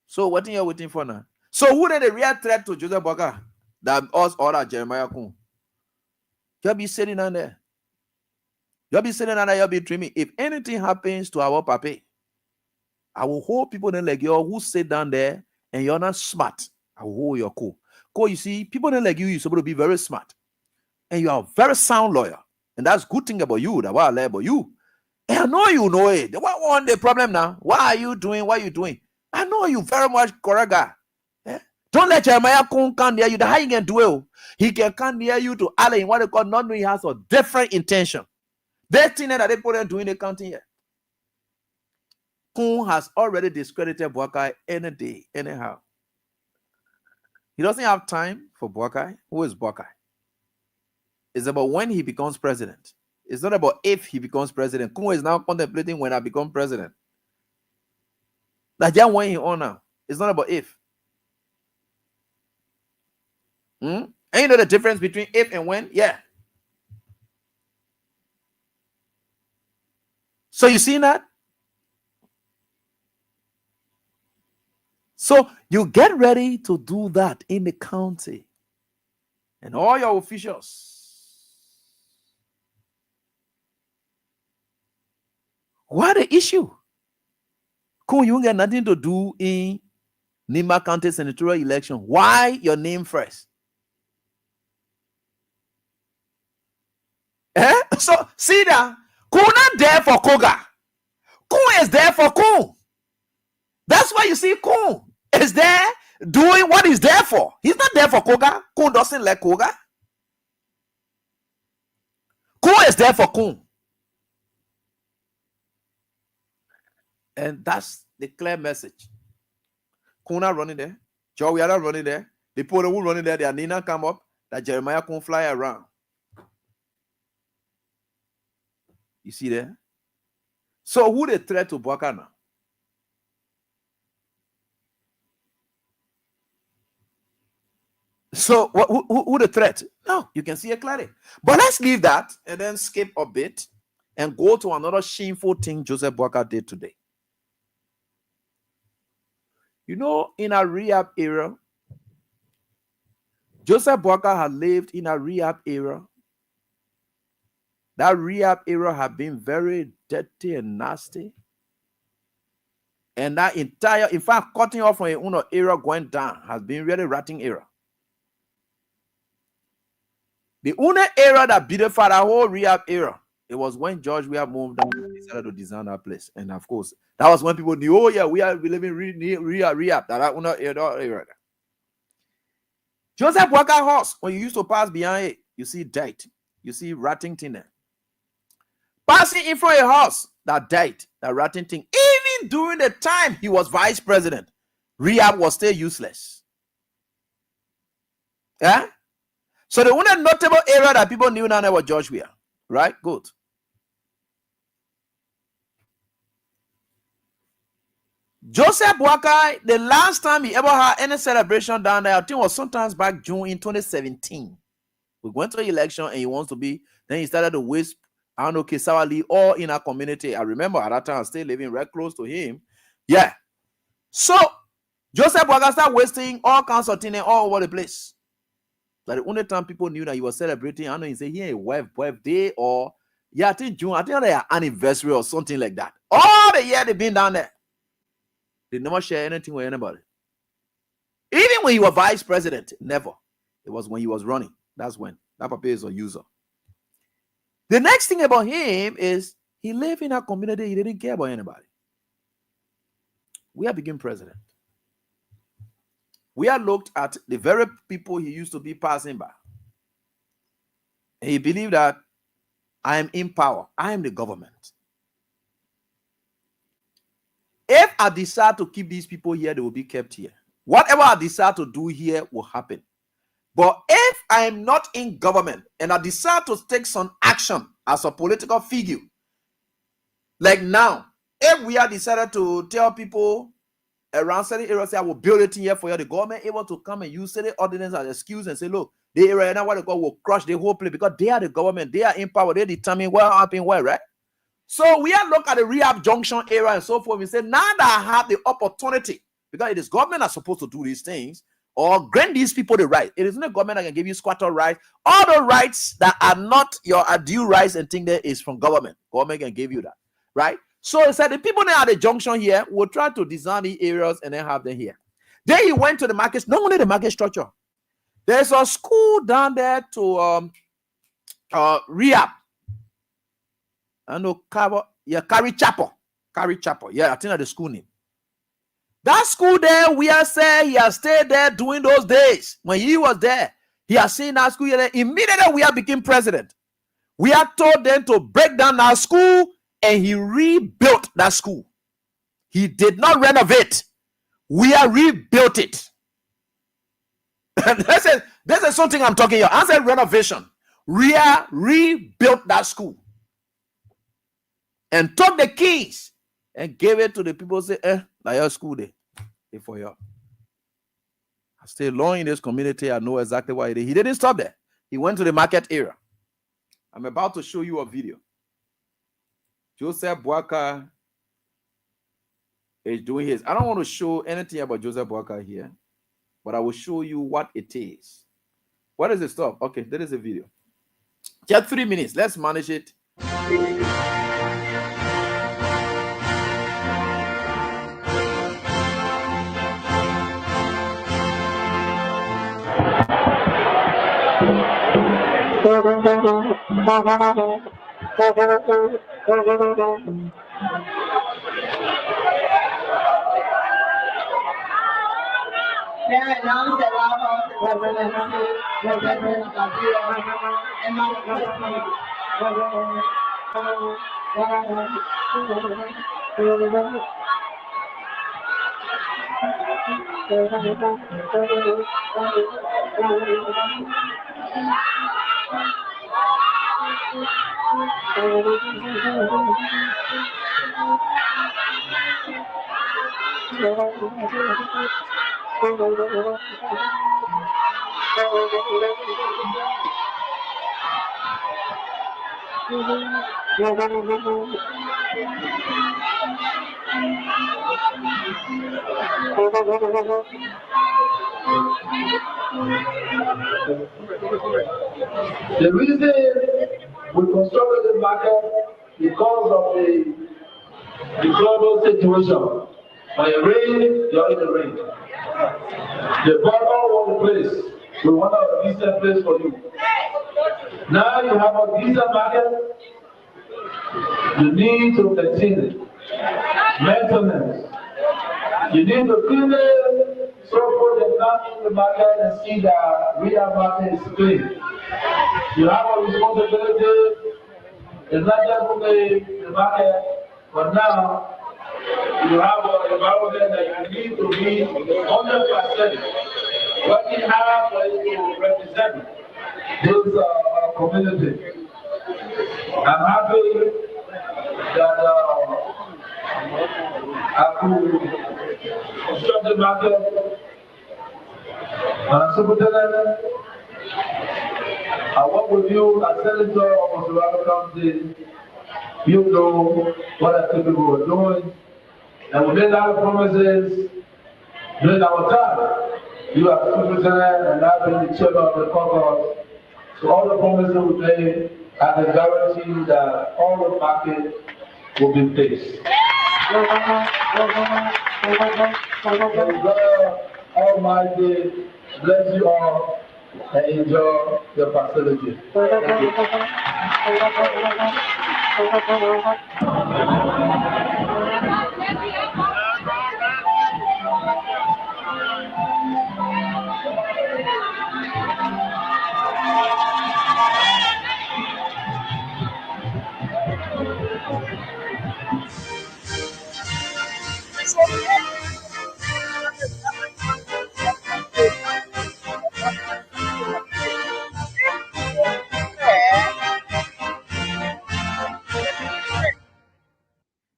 So what are you waiting for now? So who is the real threat to Joseph Boakai? That us or that Jeremiah Kun? You'll be sitting down there. You'll be sitting down there, you'll be dreaming. If anything happens to our papa, I will hold people then like you who sit down there and you're not smart. I will hold your cool. Because you see, people then like you're supposed to be very smart. And you are a very sound lawyer. And that's good thing about you. That's what I like about you. And I know you know it. What one the problem now? What are you doing? What are you doing? I know you very much correct guy. Don't let Jeremiah come near you. How you can do it? He can come near you to alley in what they call not knowing he has a different intention. That thing that they put in doing the counting here. Kun has already discredited Boakai any day, anyhow. He doesn't have time for Boakai. Who is Boakai? It's about when he becomes president. It's not about if he becomes president. Kun is now contemplating when I become president. That's just when he on now. It's not about if. And you know the difference between if and when? Yeah. So you see that? So you get ready to do that in the county. And all your officials. What the issue? Cool, you got nothing to do in Nima County senatorial election. Why your name first? So see that? Kun not there for Koga. Kun is there for Kun. That's why you see Kun is there doing what he's there for. He's not there for Koga. Kun doesn't like Koga. Kun is there for Kun. And that's the clear message. Kun not running there. Joe, we are not running there. The people who running there, their Nina come up, that Jeremiah can fly around. You see there? So who the threat to Bwaka now? So who the threat? No, you can see it clearly. But let's leave that and then skip a bit and go to another shameful thing Joseph Bwaka did today. You know, in a rehab era, Joseph Bwaka had lived in a rehab era. That rehab era had been very dirty and nasty. And that entire, in fact, cutting off from a Uno era going down has been really rotting era. The Uno era that beautified that whole rehab era, it was when George we have moved down and decided to design that place. And of course, that was when people knew, oh yeah, we living rehab, that Uno era. Joseph Bwaka house, when you used to pass behind it, you see dirt, you see rotting thing there. Passing in front of a house that died, that rotting thing, even during the time he was vice president, rehab was still useless. Yeah? So the only notable area that people knew now was George Weah, right? Good. Joseph Bwaka, the last time he ever had any celebration down there, I think was sometimes back June in 2017. We went to the election and he wants to be, then he started to waste, I don't know, Kesawali, all in our community. I remember at that time, I was still living right close to him. Yeah. So, Joseph Bwaka started wasting all kinds of things all over the place. Like the only time people knew that he was celebrating, I know he said, yeah, birthday or, yeah, I think June, I think their anniversary or something like that. All the year they've been down there. They never share anything with anybody. Even when he was vice president, never. It was when he was running. That's when. That papa is a user. The next thing about him is he lived in a community, he didn't care about anybody. We are became president. We have looked at the very people he used to be passing by. And he believed that I am in power. I am the government. If I decide to keep these people here, they will be kept here. Whatever I decide to do here will happen. But if I am not in government and I decide to take some action as a political figure, like now, if we have decided to tell people around certain areas, say, I will build it here for you, the government able to come and use certain ordinance as excuse and say, look, the area now what they call will crush the whole place because they are the government, they are in power, they determine what happened where, right? So we have looked at the rehab junction area and so forth. We say, now that I have the opportunity, because it is government that's supposed to do these things, or grant these people the right. It is not government that can give you squatter rights. All the rights that are not your due rights and thing there is from government. Government can give you that, right? So it said the people now at the junction here will try to design the areas and then have them here. Then he went to the market, not only the market structure. There's a school down there to rehab. I know Carry Chapel. Yeah, I think that's the school name. That school there, we are saying he has stayed there during those days. When he was there, he has seen that school here. Immediately we have become president. We have told them to break down that school and he rebuilt that school. He did not renovate. We have rebuilt it. this is something I'm talking about. I said renovation. We have rebuilt that school. And took the keys and gave it to the people. Say, like your school day. For you. I stay long in this community. I know exactly why he did. He didn't stop there. He went to the market area. I'm about to show you a video. Joseph Bwaka is doing his. I don't want to show anything about Joseph Bwaka here, but I will show you what it is. What is the stuff? Okay, there is a video. Just 3 minutes. Let's manage it. The reason we constructed the market because of the global situation. When it rains, you're in the rain. The bottom of the place, we want a decent place for you. Now you have a decent market, you need to maintain it. Maintenance. You need to clean it so for them come in the market and see that real market is clean. You have a responsibility. It's not just for the market, but now you have an environment that you need to be 100% working hard for you to represent this community. I'm happy that I could construct the market. Superintendent, I work with you as Senator of Oswego County. You know what I think we were doing. And we made a lot of promises during our time. You are the superintendent and I've been the chairman of the caucus. So all the promises we made, I can guarantee that all the market will be fixed. God Almighty bless you all and enjoy the facility.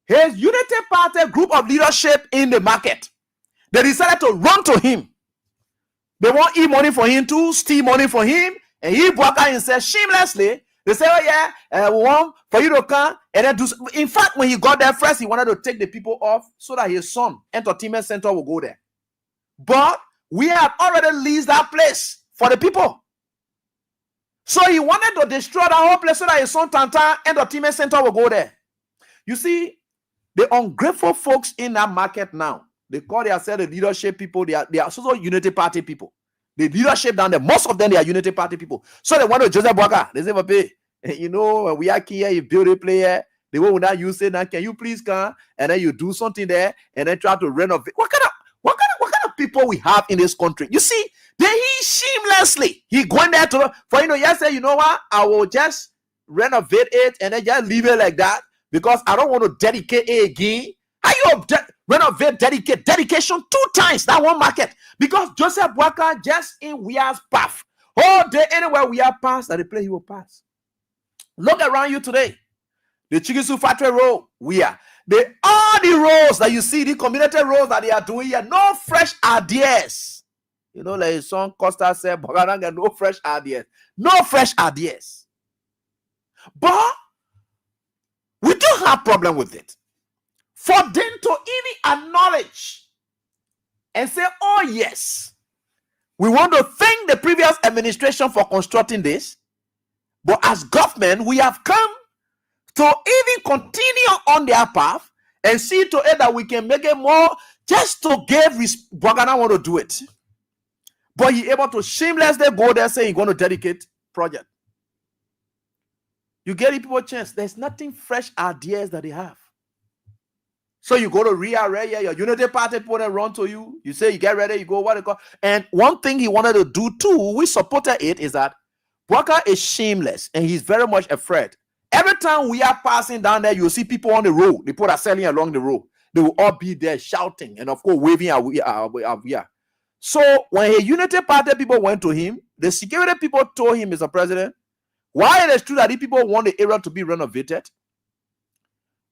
His Unity Party group of leadership in the market, they decided to run to him. They want money for him too, steal money for him, and he broke out and said shamelessly, they say, oh yeah, we want for you to come and then do. In fact, when he got there first, he wanted to take the people off so that his son, entertainment center, will go there. But we had already leased that place for the people. So he wanted to destroy the whole place so that his son, Tantan, entertainment center, will go there. You see, the ungrateful folks in that market now, they call themselves the leadership people. They are also Unity Party people. The leadership down there, most of them, they are Unity Party people. So they want to Joseph Boaga. They say, Papi, you know, when we are here, you build a player. They will not use it now. Can you please come? And then you do something there and then try to renovate. What kind of people we have in this country? You see, he shamelessly, he going there for you know what? I will just renovate it and then just leave it like that. Because I don't want to dedicate it again. How you renovate dedication 2 times that one market? Because Joseph Walker just in Weir's path. All day, anywhere we are passed, that the place he will pass. Look around you today. The Chigisu Factory Road, we are. All the roads that you see, the community roads that they are doing here, no fresh ideas. You know, like song Costa said, no fresh ideas. No fresh ideas. But we do have problem with it. For them to even acknowledge and say, oh yes, we want to thank the previous administration for constructing this, but as government, we have come to even continue on their path and see to it that we can make it more just to give Bogana want to do it. But he able to shamelessly go there saying he's going to dedicate project. You get people a chance. There's nothing fresh ideas that they have. So you go to your Unity Party put a run to you. You say you get ready, you go what they call. And one thing he wanted to do too, we supported it, is that Walker is shameless and he's very much afraid. Every time we are passing down there, you'll see people on the road. They put are selling along the road. They will all be there shouting and of course waving our. So when a unity party people went to him, the security people told him, Mr. President, while it is true that the people want the area to be renovated,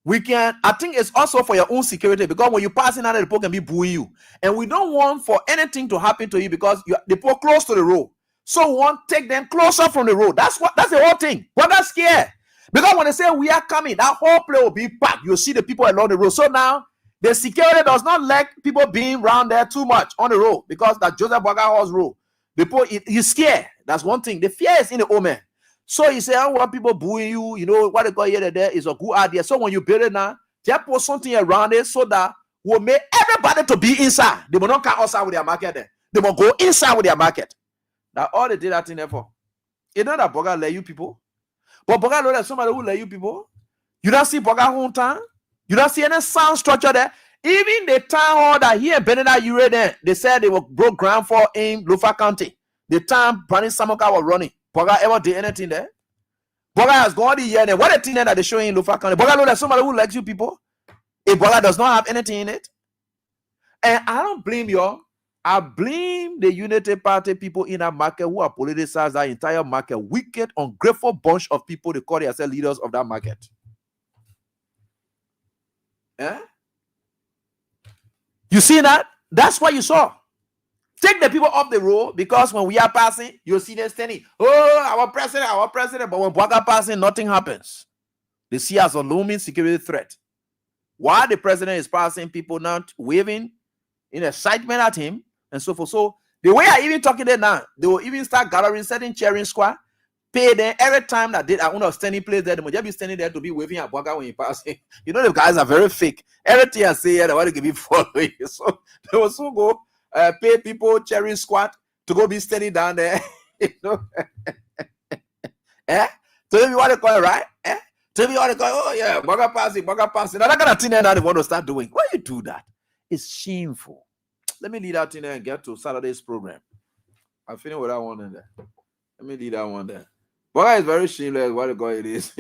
I think it's also for your own security, because when you pass in, the people can be booing you. And we don't want for anything to happen to you because the people close to the road. So we want to take them closer from the road. That's the whole thing. But that's scared. Because when they say we are coming, that whole place will be packed. You'll see the people along the road. So now the security does not like people being around there too much on the road, because that Joseph Boga House road. People, he's scared. That's one thing. The fear is in the old man. So he said, I don't want people booing you. You know what they call here there is a good idea. So when you build it now, just put something around it so that will make everybody to be inside. They will not come outside with their market there. They will go inside with their market. That all they did that thing there for. It's not that Boga let you people. But Boga know that somebody who let you people. You don't see Boga hometown. You don't see any sound structure there. Even the town hall that here in Beneda Ure there, they said they were broke ground for in Lufa County. The time Brandon Samoka was running. Boga ever did anything there? Boga has gone the year there. What a thing that they show in Lufa County. Boga know that somebody who likes you people. If Boga does not have anything in it. And I don't blame you. I blame the Unity Party people in that market who are politicized that entire market. Wicked, ungrateful bunch of people. They call themselves leaders of that market. Eh? You see that? That's what you saw. Take the people off the road, because when we are passing, you'll see them standing. Oh, our president. But when Boga passing, nothing happens. They see us a looming security threat. While the president is passing, people not waving in excitement at him and so forth. So the way I even talking there now, they will even start gathering certain cheering squad, pay them every time that they are on a standing place there. They will just be standing there to be waving at Boga when he passing. You know, the guys are very fake. Everything I say here, they want to be following. So they will soon go. Pay people cheering squad to go be standing down there. You know? Tell me what they call it, right? Tell me what they call it. Oh yeah, Boga passing. Now that kind of thing that they want to start doing. Why you do that? It's shameful. Let me lead out in there and get to Saturday's program. I'm feeling with that one in there. Let me lead that one there. Boga is very shameless. What they call it is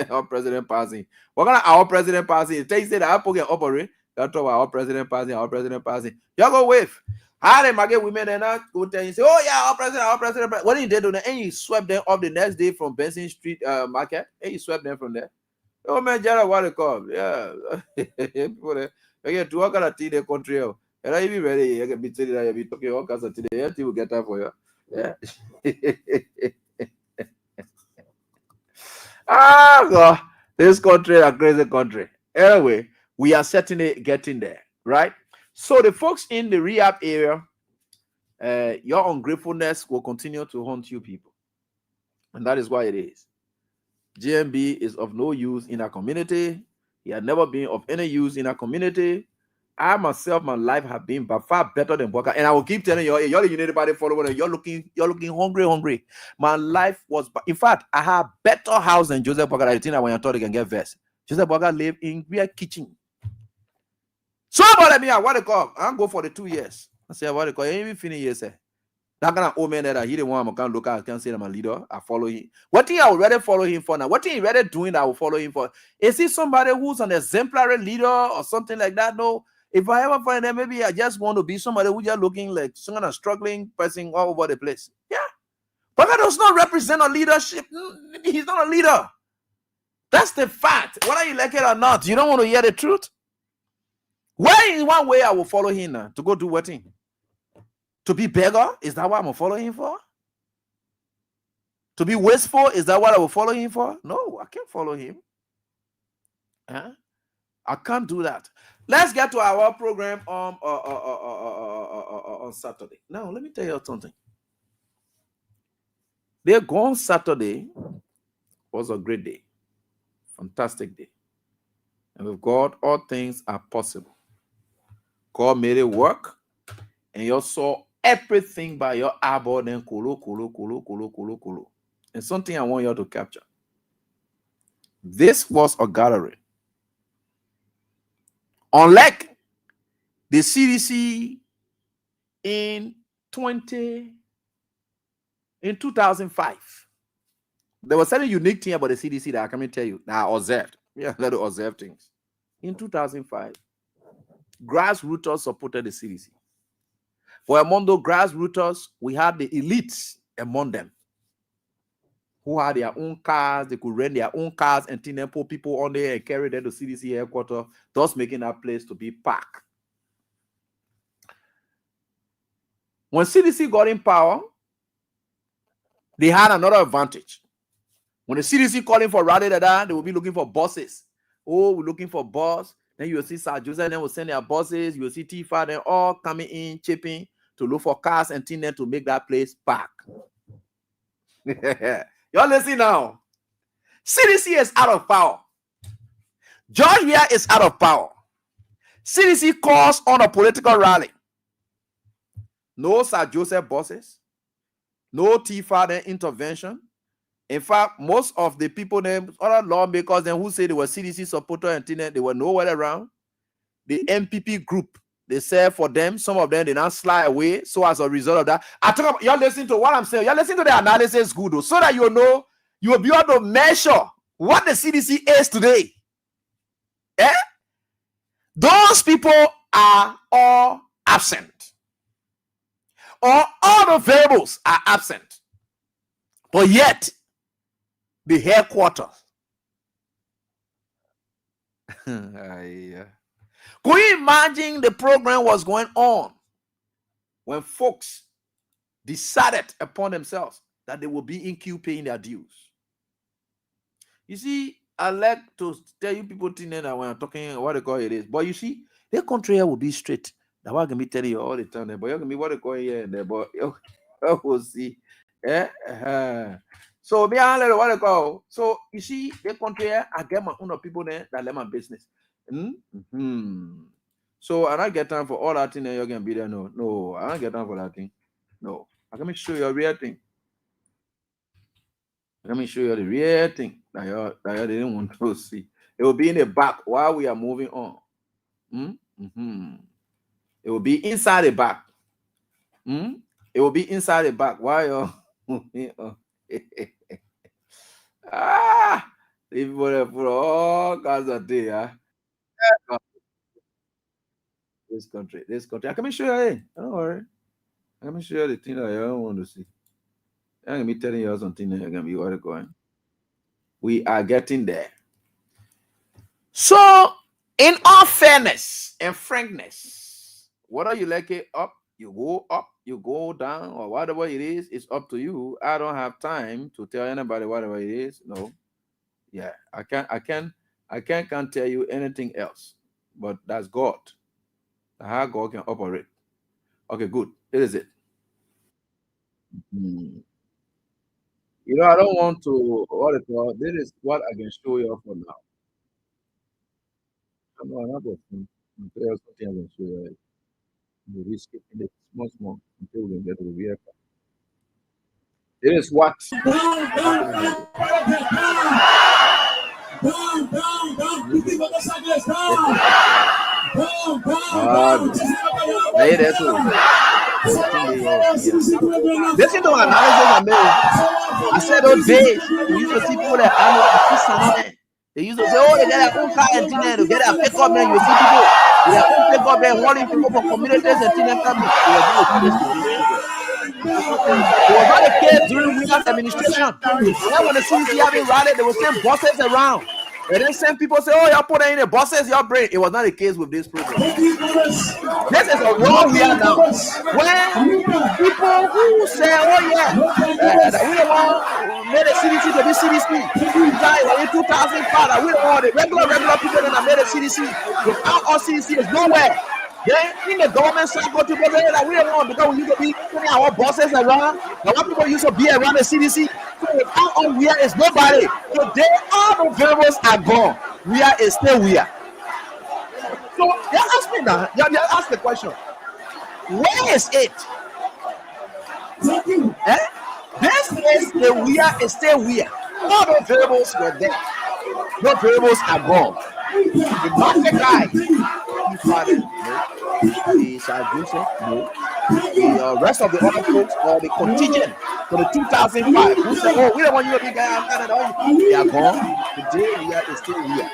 our president passing. What kind of our president passing? It takes it that Apple can operate. That's talk about our president passing. Y'all go wave. How they might get women and not go tell you, say, oh yeah, our president. What did they do? And you swept them off the next day from Benson Street market. And you swept them from there. Oh man, Jara, what they call? Yeah. People there. Again, to work at the country. And I be ready. You can be telling that you be talking all kinds of today. You will get that for you. Yeah. God. This country is a crazy country. Anyway, we are certainly getting there, right? So the folks in the rehab area, your ungratefulness will continue to haunt you people. And that is why it is. GMB is of no use in our community. He had never been of any use in our community. I myself, my life have been by far better than Boga. And I will keep telling you, you're the Unity Party follower, you're looking hungry. My life was, in fact, I have better house than Joseph Boga. I think that when I thought they can get vest. Joseph Boga live in real kitchen. So about me, what they call? I'll go for the 2 years. I say, what they call? Even finish years, say. That kind of old man that he didn't want, I can't look at, I can't say I'm a leader. I follow him. What thing I would rather follow him for now? What thing he rather doing that I will follow him for? Is he somebody who's an exemplary leader or something like that? No. If I ever find that, maybe I just want to be somebody who just looking like some kind of struggling person all over the place. Yeah. But that does not represent a leadership. He's not a leader. That's the fact. Whether you like it or not, you don't want to hear the truth. Where is one way I will follow him now? To go do what thing? To be beggar? Is that what I'm going to follow him for? To be wasteful? Is that what I will follow him for? No, I can't follow him. I can't do that. Let's get to our program on Saturday. Now, let me tell you something. They're gone Saturday was a great day. Fantastic day. And with God, all things are possible. God made it work. And you saw everything by your eyeball, then kulu. And something I want you to capture. This was a gathering. Unlike the CDC in 2005, there was certain unique thing about the CDC that I can tell you that I observed. Yeah, let us observe things. In 2005, Grassroots supported the CDC. For among those grassroots, we had the elites among them who had their own cars. They could rent their own cars and then put people on there and carry them to CDC headquarters, thus making that place to be packed. When CDC got in power, they had another advantage. When the CDC calling for rally, they will be looking for buses. Oh, we're looking for bus. Then you will see Sir Joseph, then will send their buses. You will see Tifa, then all coming in, chipping to look for cars and things to make that place pack. Y'all listen now. CDC is out of power. Georgia is out of power. CDC calls on a political rally. No Sir Joseph buses. No Tifa intervention. In fact, most of the people, other lawmakers, who say they were CDC supporters and they were nowhere around. The MPP group, they said for them, some of them did not slide away. So as a result of that, I talk about, y'all listen to what I'm saying. Y'all listen to the analysis good, though, so that you know you will be able to measure what the CDC is today. Eh? Those people are all absent. Or all the variables are absent. But yet, the headquarters. Could you imagine the program was going on when folks decided upon themselves that they will be in queue paying their dues? You see, I like to tell you people that when I'm talking what they call it is, but you see, their country here will be straight. That's why I can be telling you all the time, but you can be what they call here and there, but you will see. So me I let what they call. So you see, their country here, I get my own people there that let my business. So I don't get time for all that thing that you're gonna be there. No, I don't get time for that thing. No, I can show you a real thing. Let me show you the real thing that you didn't want to see. It will be in the back while we are moving on. It will be inside the back. It will be inside the back while you're moving on. People there for all kinds of things. This country. I can show you. Hey, don't worry. I can show you the thing that you don't want to see. I'm gonna be telling you something that you're gonna be what going. We are getting there. So, in all fairness and frankness, whether you like it up, you go down, or whatever it is, it's up to you. I don't have time to tell anybody whatever it is. No, yeah, I can't tell you anything else. But that's God. How God can operate. Okay, good. It is it. You know, I don't want to what it called. This is what I can show you for now. I'm not going to tell you something I can show you. You risk it in the small until we get to the vehicle. It is what. Listen to my analysis I made. I said those days we used to see people that they used to say, oh, they get their own car and things to get their pick up, man. You see people with their own pick up and holding people for communities and things coming. It was not the case during Williams administration. When the CDC having rallied, they were send buses around. And then some people say, oh, y'all put in the buses, your brain. It was not the case with this program. This is a world we are now. When people who say, oh, yeah, we don't want made a CDC to be CDC. In 2005, we don't want the regular people that made a CDC. Without our CDC is nowhere. Then in the government cycle, people say that we don't want because we used to be putting our buses around. A lot of people used to be around the CDC. So without on where is nobody. Today all the variables are gone. Where is still where. So you ask me now. You ask the question. Where is it? This is the where is still where. All the variables were there. No variables are gone. The market guy. The rest of the other folks or the contingent for the 2005 who said, oh, we don't want you to be guy. They are gone. Today we are still here.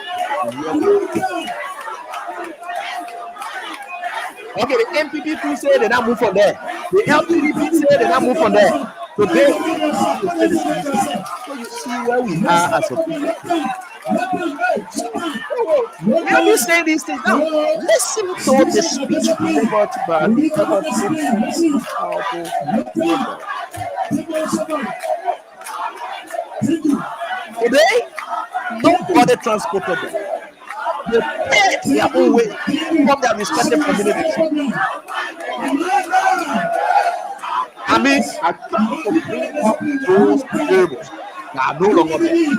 Okay, the MPP too say they not move from there. The LPDP say they not move from there. So they so you see where we are as a people. Let me say these things now. Listen to the speech delivered by the powerful brother. Today, nobody transported them. They paid their own way from their respective communities. I mean, I try to bring up those variables that are no longer there.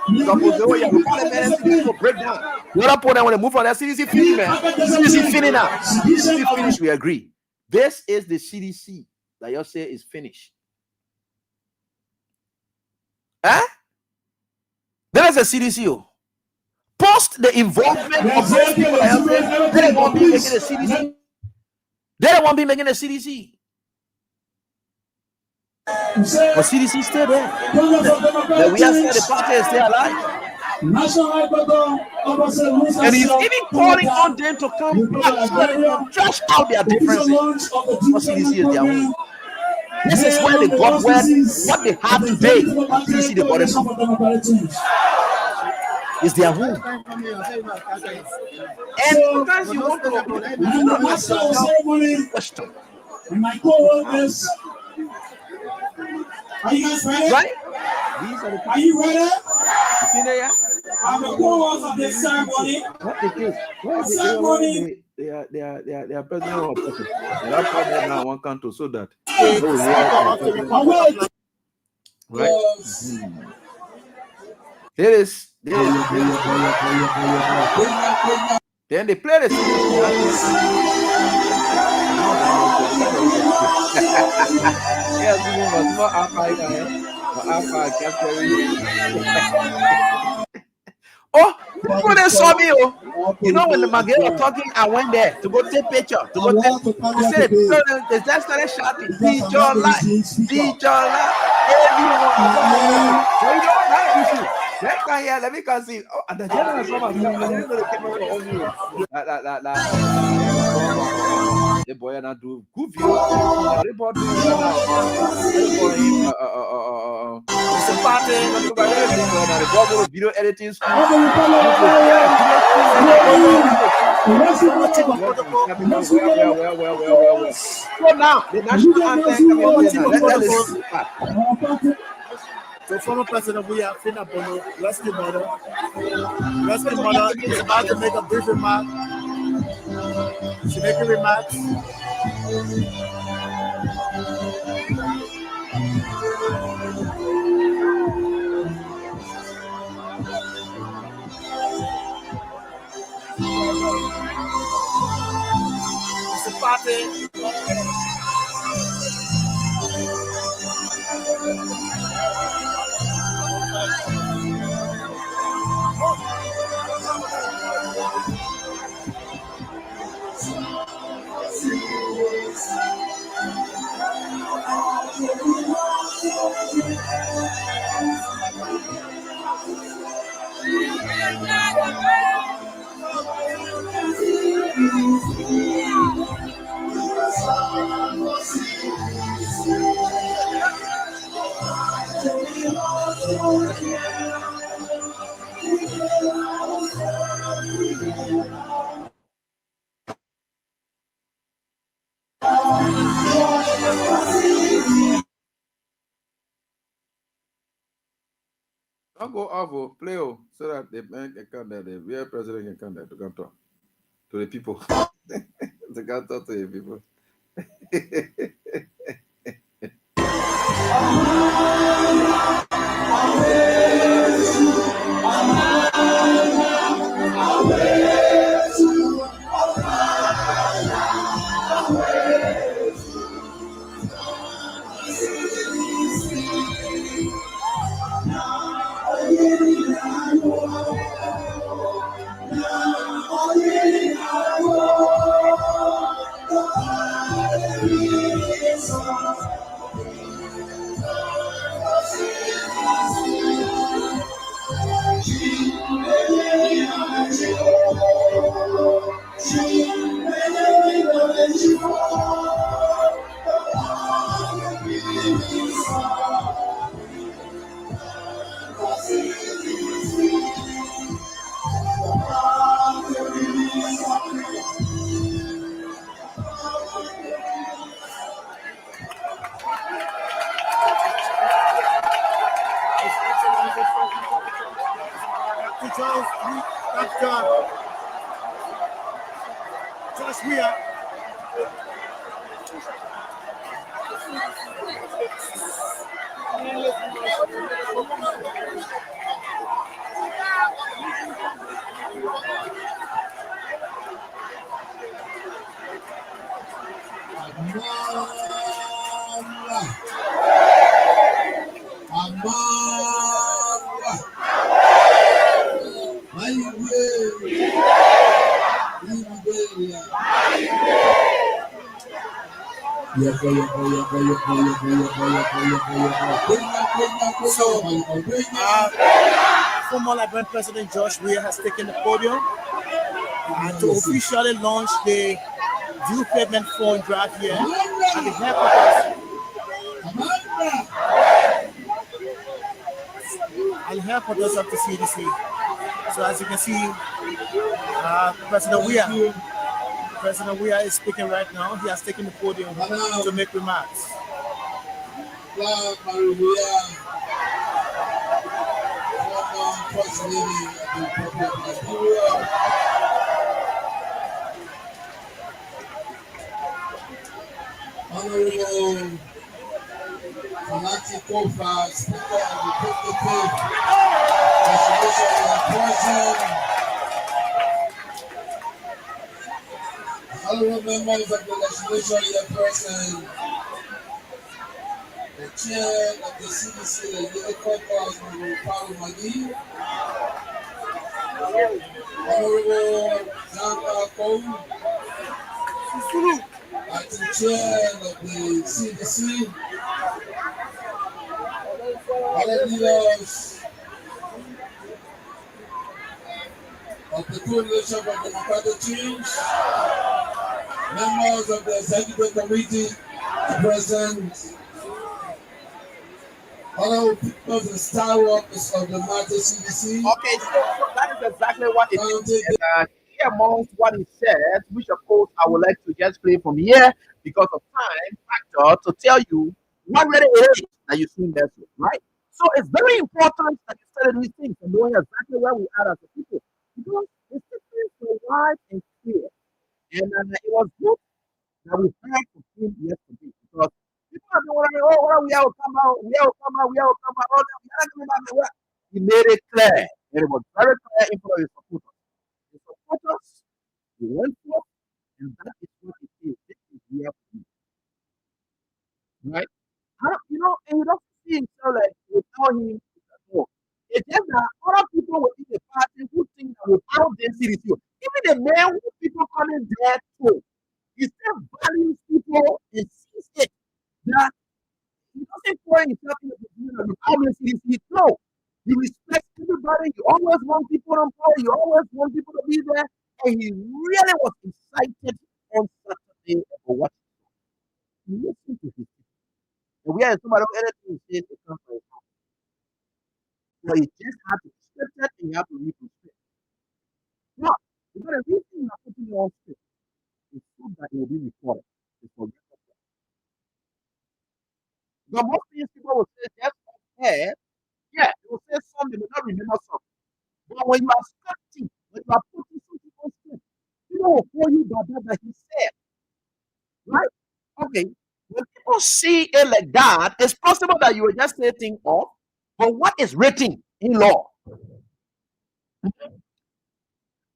Suppose oh yeah, we call them CDC to break down. The other point I want to move on that CDC finish, man. CDC finish now. CDC finish, we agree. This is the CDC that you say is finished. There is a CDC. Post the involvement of those people that you say they don't want to be making a CDC. They don't want to be making a CDC. But CDC still there. The we are still the party is still alive. And he's even calling on them to come back so they can trash out their differences. But CDC is their own. This is where they got what they have today. CDC they got it from. It's their home. And sometimes you want to ask yourself a question. My co-workers. Are you guys ready? Right? These are the Are you ready? You see there? I'm the co-workers of this ceremony. What the case? They are president of person. And that part now one country so that right? Here is then they play this. Oh, people they saw me. Oh, you know when the Maggie were talking, I went there to go take picture. To go take. They said they just started shouting, "Teach your life, teach your life." Everyone. So you don't have issue. Let me here. Let me can see. Oh, and the general is someone. The boy and I do good view. Report it's a party. The video editing school. Well. So now the national anthem. So former President we have Fina Bono, Rescue Mother. Rescue Mother is about to make a brief remark. She make a remark. It's a party. Don't go off, play so that the man can come there, the real president can come there to come talk to the people. To come talk to the people. Josh Weir. Former Liberian President Josh Weir has taken the podium to officially launch the dual pavement phone drive here at the headquarters. At the headquarters of the CDC. So as you can see, President Weir is speaking right now. He has taken the podium to make remarks. First Lady of the Republic of Nigeria, Honorable Fanati Kofa, Speaker of the 55th Legislature Person, honorable members of the Legislature Person, the Chair of the CDC, the Yellow Caucus, Honorable Paulo Magi, Honorable Zamba Kou, Acting Chair of the CDC, other leaders of the Coalition for Democratic Change, members of the Executive Committee present, honorable people and staff workers of the Matter CDC. Okay, so that is exactly what it is. And, here amongst what he said, which of course I would like to just play from here because of time factor to tell you what really it is that you see there, right? So it's very important that you study these things and knowing exactly where we are as a people because the systems were wide and clear. And it was good that we heard from him yesterday because people have been wondering, oh, we have come out, oh, he made it clear. And it was very clear in front of his supporters. The supporters, they went for, and that is what it is. This is where we right? You know, and you don't see himself like without him. No. It's just that other people within the party who think that without them CDC, even the men who people coming there too, he still values people and sees it that he doesn't point himself in the beginning of without them CDC. No. He respects everybody. You always want people on board. You always want people to be there. And he really was excited on Saturday for what he listened to his people. And we had somebody else anything he says to come from his heart. So he just had to script it and you have to read the script. No, because the reason you're putting your own script is so that it will be recorded. It's for record. But most things people will say just ahead. Yeah, they will say something, they will not remember something. But when you are scripting, when you are putting something on script, people will call you by that he said. Right? Okay. When people see it like that, it's possible that you will just say things off. But what is written in law?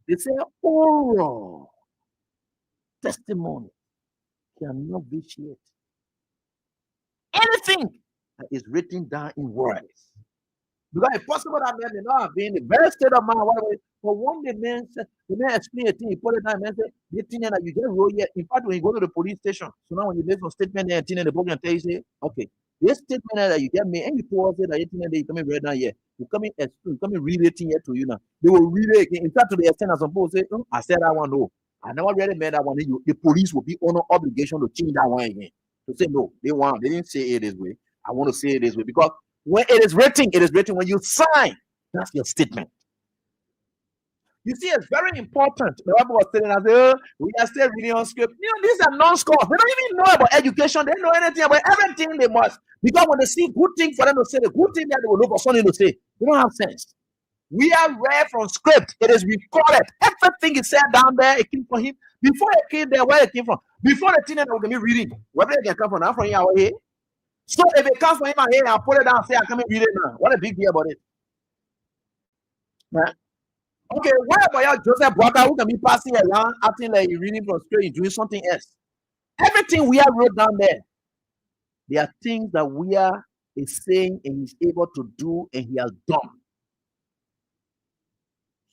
They say oral testimony cannot vitiate anything that is written down in words. Because it's possible that man may not have been in the very state of mind, whatever. But one day, man said, the man explained a thing, he put it down, man said, the thing that you just wrote here. In fact, when you go to the police station, so now when you make some statement there, and the book and tell you, say, okay, this statement that you get me, and you pause it, that you come in right now here, you come in read it here to you now. They will read it again. In fact, to the extent that some people say, oh, I said that one, no. I never really meant that one. The police will be under obligation to change that one again. To say no, they didn't say it this way. I want to say it this way because when it is written, when you sign. That's your statement. You see, it's very important. The Bible was telling us, we are still reading on script. These are non-scholars. They don't even know about education. They don't know anything about everything they must. Because when they see good thing for them to say, the good thing that they will look for something to say, they don't have sense. We are read from script. It is recorded. Everything is said down there, it came from him. Before it came there, where it came from. Before the thing that we're going to be reading, whether it can come from now from here or here. So if it comes from him and here, I'll put it down and say, I can't read it now. What a big deal about it. Right? Okay, what about your Joseph Walker who can be passing around acting like you're reading from script, doing something else? Everything we have wrote down there, there are things that we are is saying and he's able to do and he has done.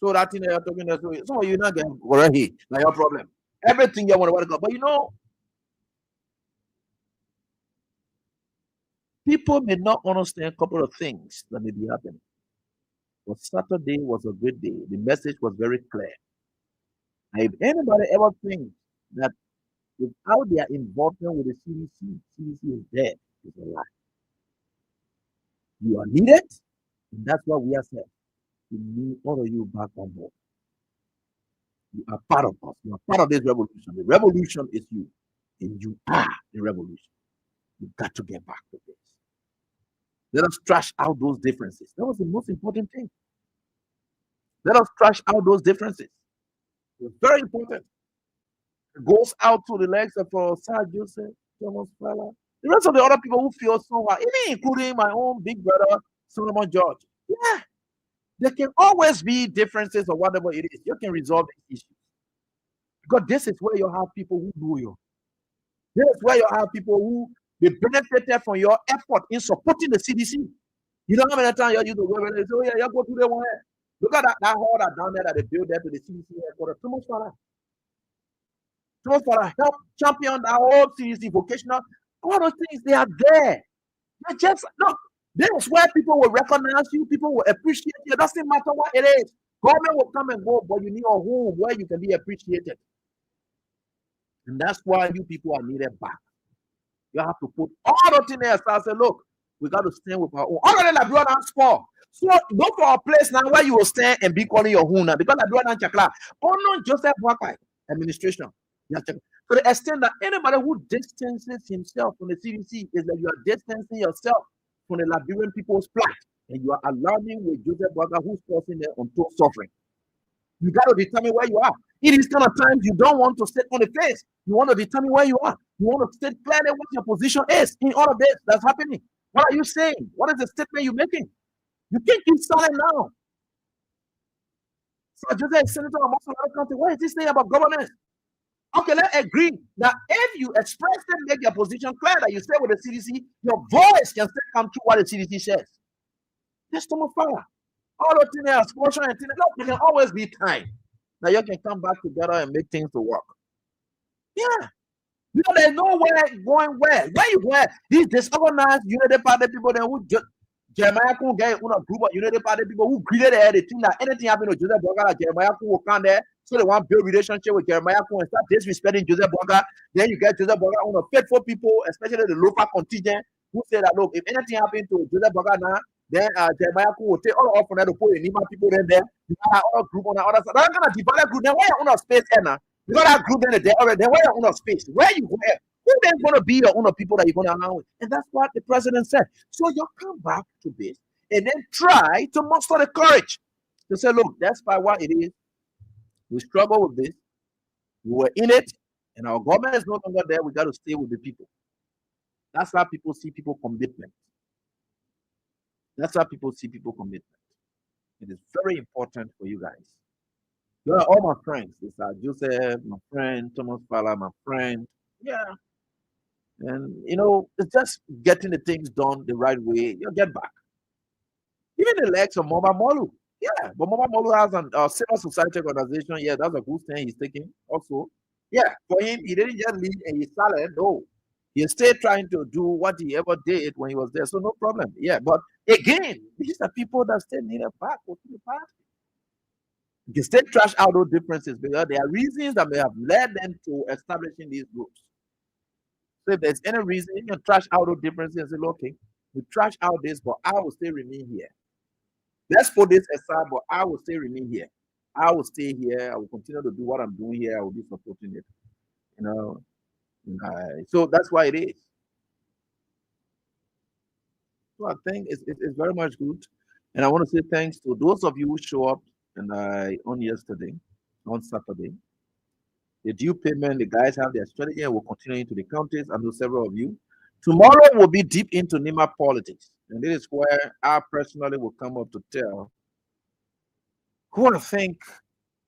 So that thing that you're talking about, some of you not getting correct here, not your problem. Everything you want to go, but people may not understand a couple of things that may be happening. But Saturday was a good day. The message was very clear. And if anybody ever thinks that without their involvement with the CDC is dead, it's a lie. You are needed, and that's what we are saying. We need all of you back on board. You are part of us. You are part of this revolution. The revolution is you, and you are the revolution. You've got to get back to this. Let us trash out those differences. That was the most important thing. Let us trash out those differences. It's very important. It goes out to the legs of Sir Joseph, Thomas Fowler, the rest of the other people who feel somehow, even including my own big brother, Solomon George. Yeah, there can always be differences or whatever it is. You can resolve these issues. Because this is where you have people who know you. This is where you have people who they benefited from your effort in supporting the CDC. You know how many times you use the word and say, oh yeah, you go to the one. Look at that hall down there that they built there to the CDC headquarters. Thomas Fowler help champion the whole CDC vocational. All those things, they are there. They just look. This is where people will recognize you, people will appreciate you. It doesn't matter what it is. Government will come and go, but you need a home where you can be appreciated. And that's why you people are needed back. You have to put all the things there and say, look, we got to stand with our own. All of them are brother and sport. So go for a place now where you will stand and be calling your own now. Because I do not chakla. Oh no, Joseph Wakai administration. To the extent that anybody who distances himself from the CDC is that you are distancing yourself from the Liberian people's plight. And you are aligning with Joseph Wakai who's causing their untold suffering. You got to determine where you are. In these kind of times, you don't want to sit on the face. You want to determine where you are. You want to state clearly what your position is in all of this that's happening. What are you saying? What is the statement you're making? You can't keep silent now. So Joseph, Senator of Moscow County, what is this thing about governance? Okay, let's agree that if you express and make your position clear that you stay with the CDC, your voice can still come to what the CDC says. That's Thomas Fowler. All the things are explosion and things. Look, there can always be time. Now you can come back together and make things to work. Yeah. You know, there's nowhere going where. Where you where? These disorganized Unity Party people then who just Jeremiah couldn't get a group of Unity Party people who greeted there, they think that anything happened to Joseph Burger, Jeremiah will come there. So they want to build relationship with Jeremiah and start disrespecting Joseph Burger. Then you get Joseph Burger on a faithful people, especially the local contingent, who say that look, if anything happened to Joseph Burger now, then Jeremiah will take all off from there to put a Nima people in there. You have our group on the other side. That kind of divided group. Then where you on a space now? You got that group in there already. Then where you on a space? Where you go? Who then going to be your own people that you're going to allow with? And that's what the president said. So you come back to this and then try to muster the courage to say, look, that's by what it is. We struggle with this. We were in it, and our government is no longer there. We got to stay with the people. That's how people see people commitment. That's how people see people commitment. It is very important for you guys. You are all my friends. These are Joseph, my friend, Thomas Fowler, my friend. Yeah. And you know, it's just getting the things done the right way. You'll get back. Even the legs of Mama Molu. Yeah, but Mama Molu has a civil society organization. Yeah, that's a good thing he's taking also. Yeah, for him, he didn't just leave and he's silent. No. He's still trying to do what he ever did when he was there. So no problem. Yeah, but again, these are people that still need a back to the party. You can still trash out those differences because there are reasons that may have led them to establishing these groups. So if there's any reason, you can trash out those differences and say, okay, we trash out this, but I will still remain here. Let's put this aside, but I will still remain here. I will stay here. I will continue to do what I'm doing here. I will be supporting it. You know, so that's why it is. So I think it's very much good. And I want to say thanks to those of you who show up and on yesterday, on Saturday. The due payment, the guys have their strategy and will continue into the counties. I know several of you. Tomorrow will be deep into NEMA politics. And this is where I personally will come up to tell who I think,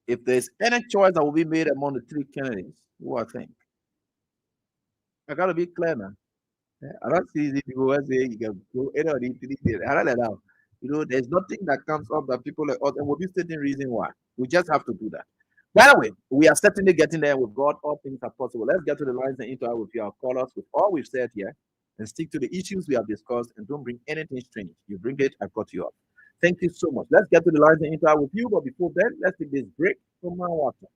if there's any choice that will be made among the three candidates, who I think. I got to be clear now. I don't see these people who say you can go any of these three. I don't know. You know, there's nothing that comes up that people like us, and we'll be stating reason why. We just have to do that. By the way, we are certainly getting there with God. All things are possible. Let's get to the lines and interact with your callers with all we've said here and stick to the issues we have discussed and don't bring anything strange. You bring it, I cut you up. Thank you so much. Let's get to the lines and interact with you. But before then, let's take this break from our water,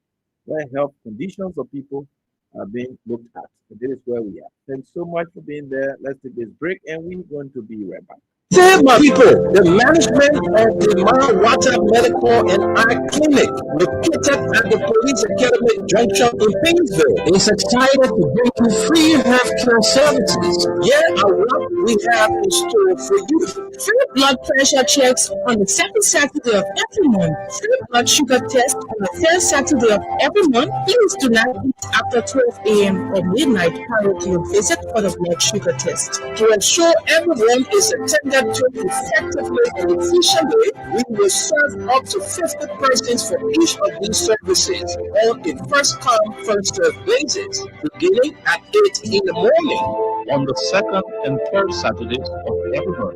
where health conditions of people are being looked at. And this is where we are. Thanks so much for being there. Let's take this break and we're going to be right back. Hey, my people, the management of the Water Medical and Eye Clinic, located at the Police Academy Junction in Painesville, is excited to bring you free healthcare services. Here are what we have in store for you. Free blood pressure checks on the second Saturday of every month. Free blood sugar test on the third Saturday of every month. Please do not eat after 12 a.m. or midnight prior to your visit for the blood sugar test. To ensure everyone is attended to effectively and efficiently, we will serve up to 50 persons for each of these services on a first-come, first-served basis, beginning at 8 in the morning on the second and third Saturdays of every month.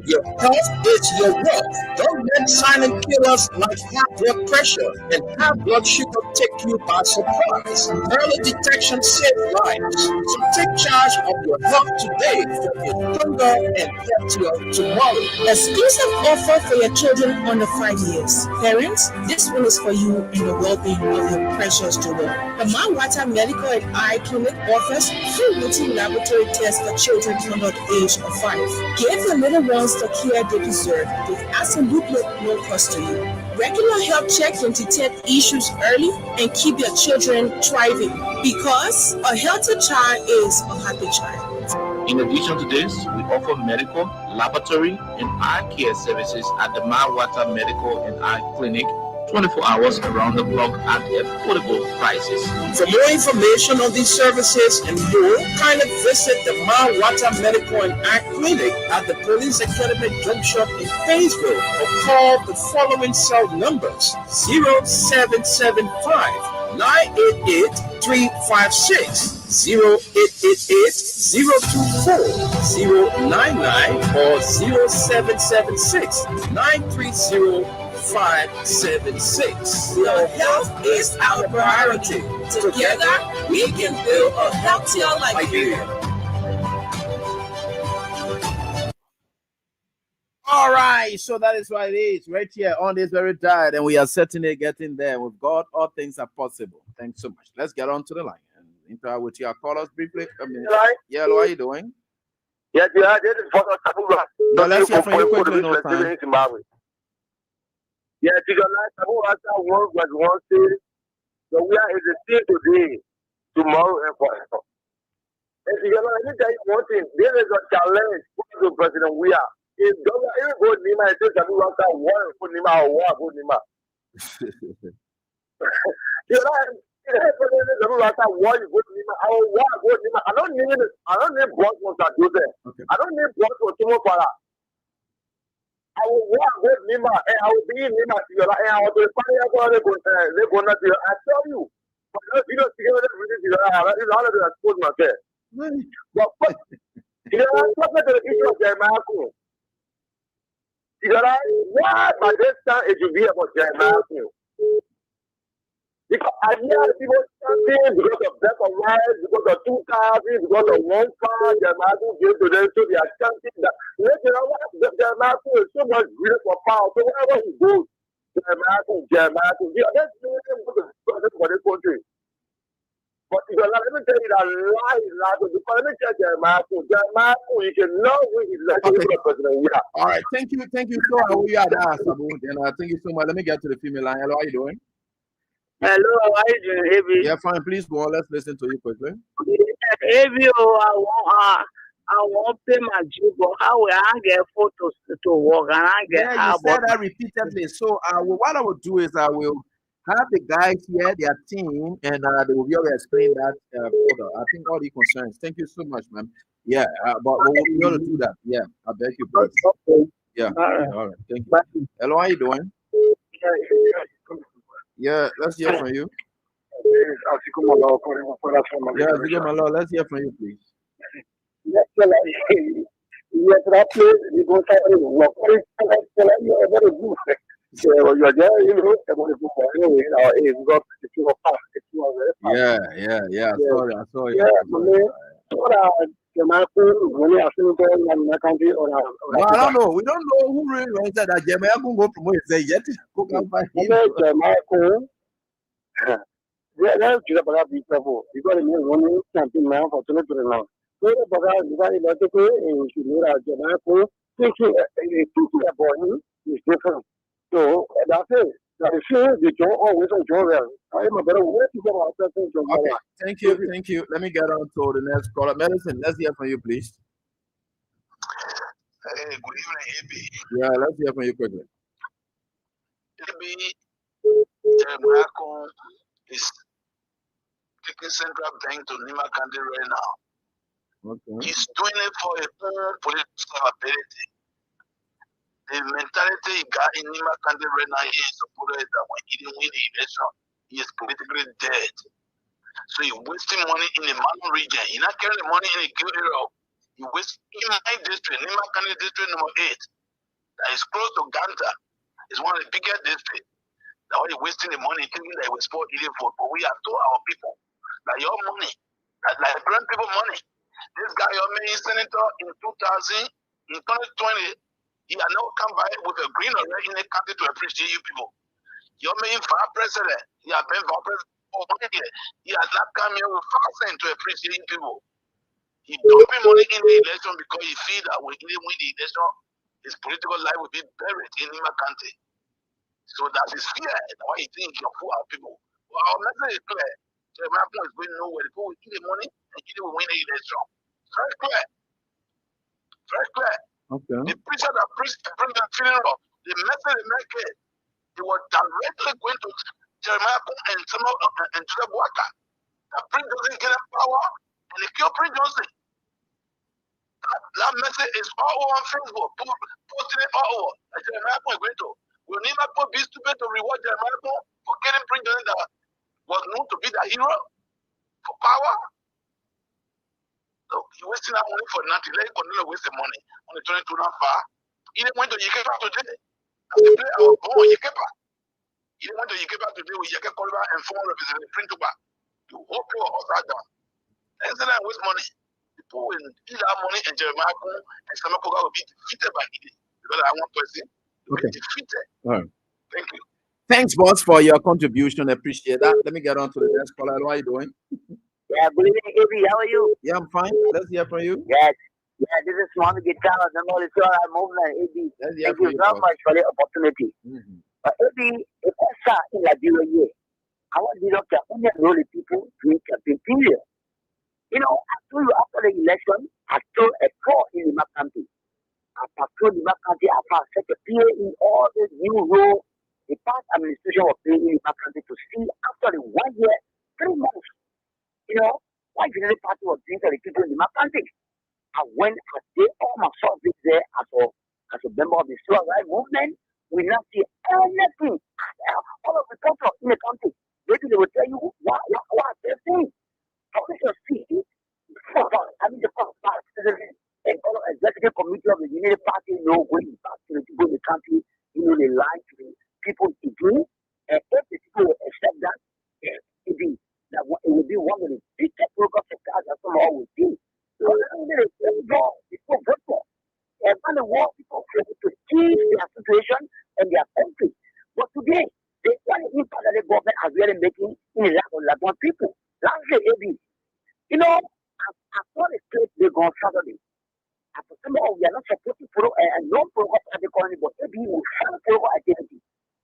Your health is your wealth. Don't let silent killers like high blood pressure and high blood sugar take you by surprise. Early detection saves lives. So take charge of your health today for a stronger and healthier tomorrow. Exclusive offer for your children under 5 years. Parents, this one is for you and the well-being of your precious children. The Water Medical and Eye Clinic offers free routine laboratory tests for children under the age of 5. Give your little ones the care they deserve with absolutely no cost to you. Regular health checks can detect issues early and keep your children thriving, because a healthy child is a happy child. In addition to this, we offer medical, laboratory, and eye care services at the Water Medical and Eye Clinic 24 hours around the clock at affordable prices. For more information on these services and more, kindly visit the Water Medical and Eye Clinic at the Police Academy Junction in Painesville, or call the following cell numbers: 0775 988 356, 0888 024 099, or 0776 930 576. Your health is our priority. Together, we can build a healthier Liberia. All right, so that is what it is, right here on this very diet, and we are certainly getting there. With God, all things are possible. Thanks so much. Let's get on to the line and interact with your callers briefly. Yeah, how are you doing? Yeah, this is for the Tabula. No, let's hear from you quickly. No time. Yeah, because Tabula work was one day, so we are in the same today, tomorrow, and forever. And you know, I think that one thing, there is a challenge for the President. We are. If Governor even go Nima and say Tabula war for Nima or war for Nima. You know, I don't need blood for that do there. I don't need blood for tomorrow for that. I will walk with Nima and I will be in Nima together and I will be funny about it. I tell you, but you don't see everything together. I don't know that I my bed. But you know, I'm talking to the issue of Jeremiah. You know, why by this time it should be about Jeremiah? Because I hear people chanting because of death of life, because of 2,000, because of 1 pound, Jeremiah gave to them, so they are chanting that. You know what? Jeremiah is so much greater for power. So wherever he goes, Jeremiah, that's for this country. But let me tell you that lie is not because let me tell Jeremiah, you can know who is elected president. Yeah. All right. Thank you. So how are you at Sabu? And thank you so much. Let me get to the female line. Hello, how you doing? Hello, how are you doing, Heavy? Yeah, fine. Please go on. Let's listen to you quickly. Heavy, I want to pay my due, but how will I get photos to work and I get you said that repeatedly. So what I will do is I will have the guys here, their team, and they will be able to explain that further. I think all the concerns. Thank you so much, man. Yeah, but we'll be able to do that. Yeah, I beg you, please. Yeah. All right. Thank you. Hello, how you doing? Yeah, let's hear from you. Yeah, Zigo Malo, let's hear from you, please. Yes, that place, you go to work. You're there, you know, Yeah. I saw it. No, I don't know. We don't know who really went that. Jeremiah can go promote it yet. Yeah, that's just about be careful. You got to know one campaign now for 2029. So the program you got to let it go and you know that Jamaica thinking about him is different. So that's it. That is sure the job always a job. I'm a better way to go about that. Okay, thank you. Let me get on to the next caller. Medicine, let's hear from you, please. Hey, good evening, AB. Yeah, let's hear from you quickly. AB, Jeremiah is taking central bank to Nima County right now. Okay. He's doing it for a own political ability. The mentality he got in Nima County right now is supported that when he didn't win the election, he is politically dead. So he's wasting money in the mountain region. He's not carrying the money in the Gil area. He wastes in my district, Nima County district number 8, that is close to Ganta. It's one of the biggest districts. Now you're wasting the money thinking that we sport eating food. But we have told our people that your money, that like grand people money. This guy, your main senator in 2000, in 2020, he had now come by with a green or red in the country to appreciate you people. Your main vice president, he has been vice president for 1 year. He has not come here with 5 cents to appreciate you people. He dumping money in the election because he feel that when he didn't win the election, his political life will be buried in Nima County. So that is fear. That's why you think you're poor people. Well, our message is clear. Jeremiah is going nowhere. The people will eat the money and he will win the election. Very clear. Very clear. Okay. The preacher that preached the funeral, the message they make it, they were directly going to Jeremiah and some and Judah Waka. That Prince doesn't get power and they kill Prince Johnson. That message is all over on Facebook, posting it all over. And Jeremiah is going to. Will Nima be stupid to reward Jeremiah for getting Prince Johnson that was known to be the hero for power? So he wasting that money for nothing. Let him continue to waste the money on the 22 not far. He didn't went to Yikepa today. As they play our ball, Yikepa. He didn't went to Yikepa today with Yike Koliba and former representative Printuba. You hope you are upside down. Instead of waste money, people will eat that money and Jeremiah and Samakoga will be defeated by it. Because I want person to be defeated. All right. Thank you. Thanks, boss, for your contribution. I appreciate that. Let me get on to the next caller. How are you doing? Yeah, good evening, AB. How are you? Yeah, I'm fine. Let's hear from you. Yes. Yeah, this is Swami Guitar. I don't know it's all right movement, AB. Thank you very much for the opportunity. But AB, if I saw in Nigeria, I want to look at only the people drink a big period. You know, I told you after the election, I told a poor in the country. I told the country, I found such a period in all the new role the past administration was playing in the country to see after the 1 year, 3 months. You know, why the party was doing to the people in the country. And when I did all my service there as a member of the civil rights movement, we not see anything. All of the people in the country, maybe they will tell you what they're saying. How we can see, I mean, the president and all of the executive committee of the United Party know going back to the people in the country, you know, they lie to the people to do. And if the people will accept that, it will be one of the biggest programs that somehow will be. So people vote for. And when the war people to change their situation and their country. But today, no, we are not supposed to follow a non-protocol protocol anymore. Maybe we have protocol identity.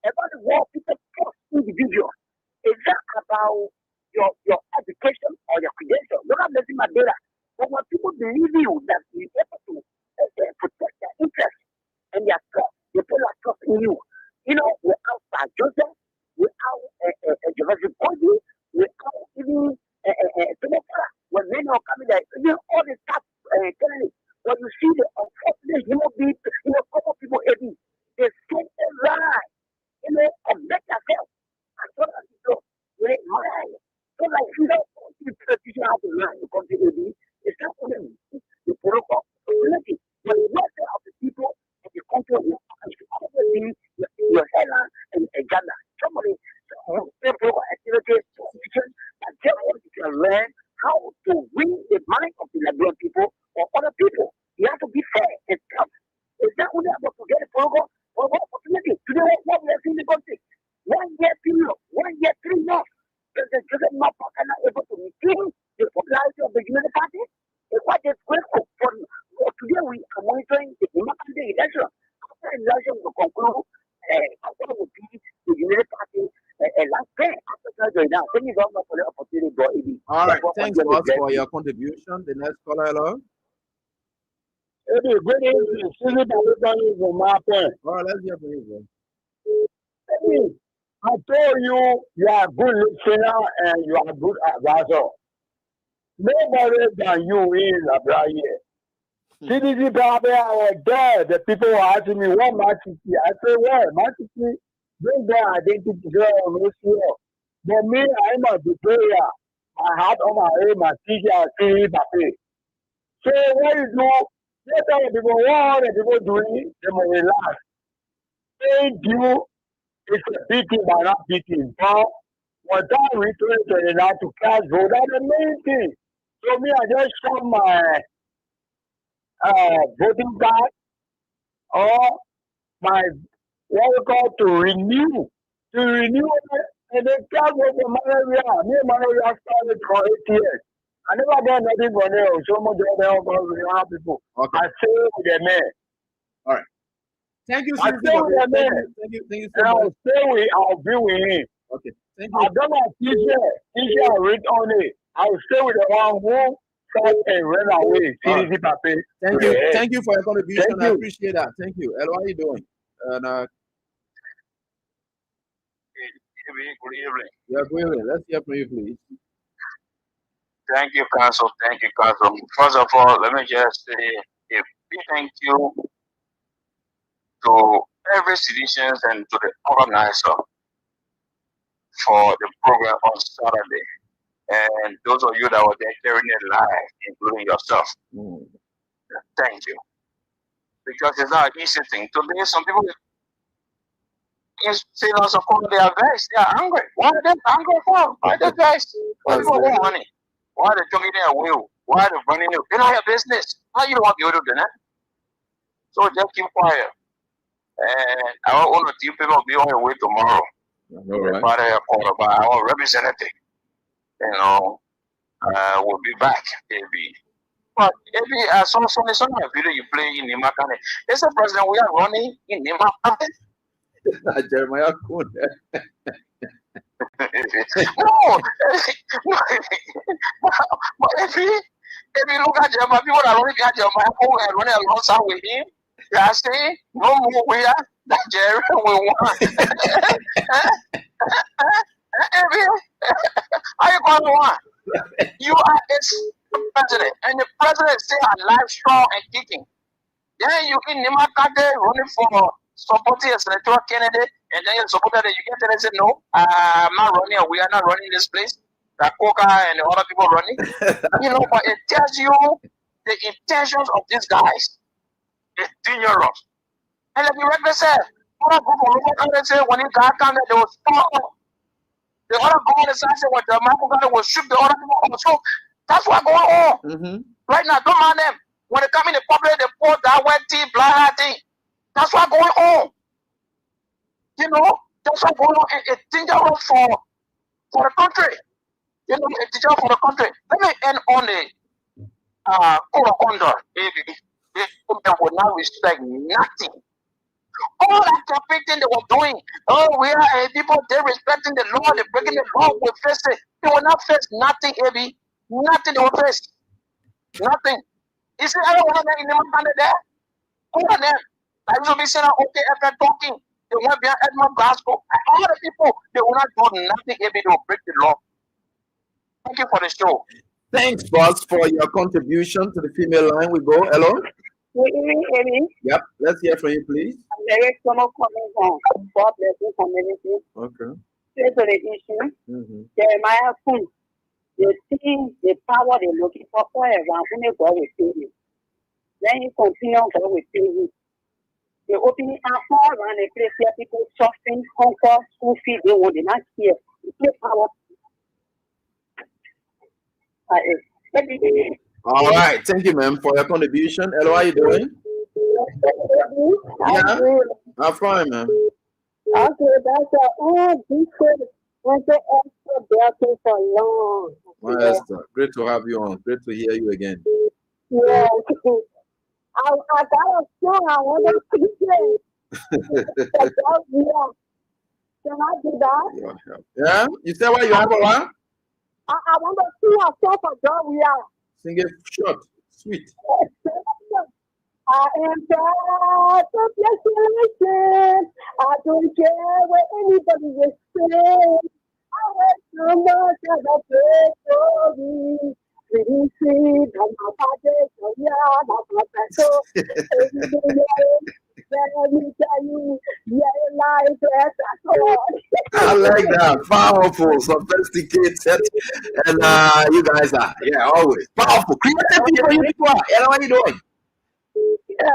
About the world, people trust individuals. Is that about your education or your credentials? Don't have nothing my data. But when people believe you that you're able to protect their interests and their trust, they put their trust in you. You know, without Joseph, without Joseph Cody, without even when men are coming there, even all the stuff, when you see the unfortunate human beings, common people, they say a lie, object yourself. I thought that really lie. So like, the politician has to lie to come to it's not for them. The protocol, community, but the welfare of the people and the country will be your headline and a Ghana. Somebody, people, activities, politicians, and tell them you can learn how to win the mind of the Liberian people or other people. You have to be fair and tough. It's not only about to get a protocol or opportunity. Today, what we are seeing in the country, 1 year period, 1 year, 3 months. President Joseph Mapa cannot able to maintain the popularity of the Unity Party. It's quite grateful for today we are monitoring the Imakande election. After the election will conclude, what will be the Unity Party last day after surgery now. Thank you very much for the opportunity, bro. All right, thanks boss for your contribution. The next caller, hello. Good evening. From my point. All right, let's hear from you, bro. I told you are a good listener and you are a good advisor. Nobody than you in Labra here. CDC Babe, I was there. The people were asking me, what Manchester? I said, well, Manchester, bring their identity there on this year. But me, I'm a good player. I had on my aim, my teacher, CDC Babe. So what you do, let other people, what other people doing, they will relax. Thank you. It's a beating by not beating. But what time we turn it out to cast vote, that's the main thing. So me, I just show my voting card or my what we call to renew it, and then cast vote for malaria. Me and malaria started for 8 years. I never done nothing for them. So much of them people. Okay. I stay with the man. All right. Thank you, I Sisi, stay for with this. the man. Thank you And so much. I'll be with him. Okay. Thank I you. don't know teacher read on it. I'll stay with the one who fought and ran away. All right. CDC Pape. Thank you. Thank you for your contribution. Thank I you. appreciate that. Thank you. Elo, how are you doing? And Good evening. yeah, go ahead. Let's hear from you, please. Thank you, Council. Thank you, Council. First of all, let me just say a big thank you to every citizens and to the organizer for the program on Saturday. And those of you that were there carrying it live, including yourself. Thank you. Because it's not an easy thing. Today, some people say lots of people, they are vexed, they are angry. Why are they angry for? Why are they vexed? Why people want money? Why are they jogging their will? Why are they running you? They don't have business. How you don't want to do that? So just keep quiet. And I want to people be on your way tomorrow. All right. But our representative, will be back, maybe. But maybe I saw some video you play in Nimakane. There's a president we are running in Nimakane. Jeremiah Kuhn. No, but if you look at Jeremiah, people are running at Jeremiah Kuhn and running alongside with him. They are saying, no more we are that Jerry we want. How you going to want? You are a president, and the president is still alive, strong, and kicking. Then you in Nimakate running for supporting a senatorial candidate, and then you supported that you get there and say, no, I'm not running, or we are not running this place. That Coca and the other people running. But it tells you the intentions of these guys is dangerous. And like you rightly said, other group of local candidates say when it got down there, they will stop. The other government said when the Marco Ghana will shoot the other people on the show. That's what's going on. Right now, don't mind them. When they come in the public, they pour that wet tea, blind thing. That's what's going on. That's what's going on. It's dangerous for the country. It's dangerous for the country. Let me end on the code of conduct. The not respect nothing. All that campaign thing they were doing, oh, we are people, they're respecting the law, they're breaking the law, we're facing. They will not face nothing, Abby. Nothing they will face. Nothing. You see, I don't want to in the man there. All of them. I will be saying, okay, after talking, they went behind Edmund Glasgow. All the people, they will not do nothing, Abby, they will break the law. Thank you for the show. Thanks, boss, for your contribution to the female line. We go. Hello? Good evening, Amy. Yep. Let's hear from you, please. I'm very coming from God blessing community. Okay. Straight to the issue. Jeremiah Kun, the thing, the power they're looking for forever, only God will save you. Then you continue, God will save you. They open it up all around the place where people suffering, hunger, school fees, they will not care. It's power. All right. Thank you, ma'am, for your contribution. Hello, how are you doing? Yeah, I'm fine, ma'am. Okay, that's this went to extra blessing for long. My Esther, great to have you on. Great to hear you again. Yeah. I got a song I want to sing. Can I do that? Yeah? You say what you have a what? I want to sing a song for God. We are. Sing it short, sweet. I am proud of your generation. I don't care what anybody will say. I want so much of the victory. Pretty sweet, and my body, so yeah, my let me tell you, life I like that. Powerful, sophisticated, and you guys are, always powerful. Creative people, you people are. How are you doing? Yeah.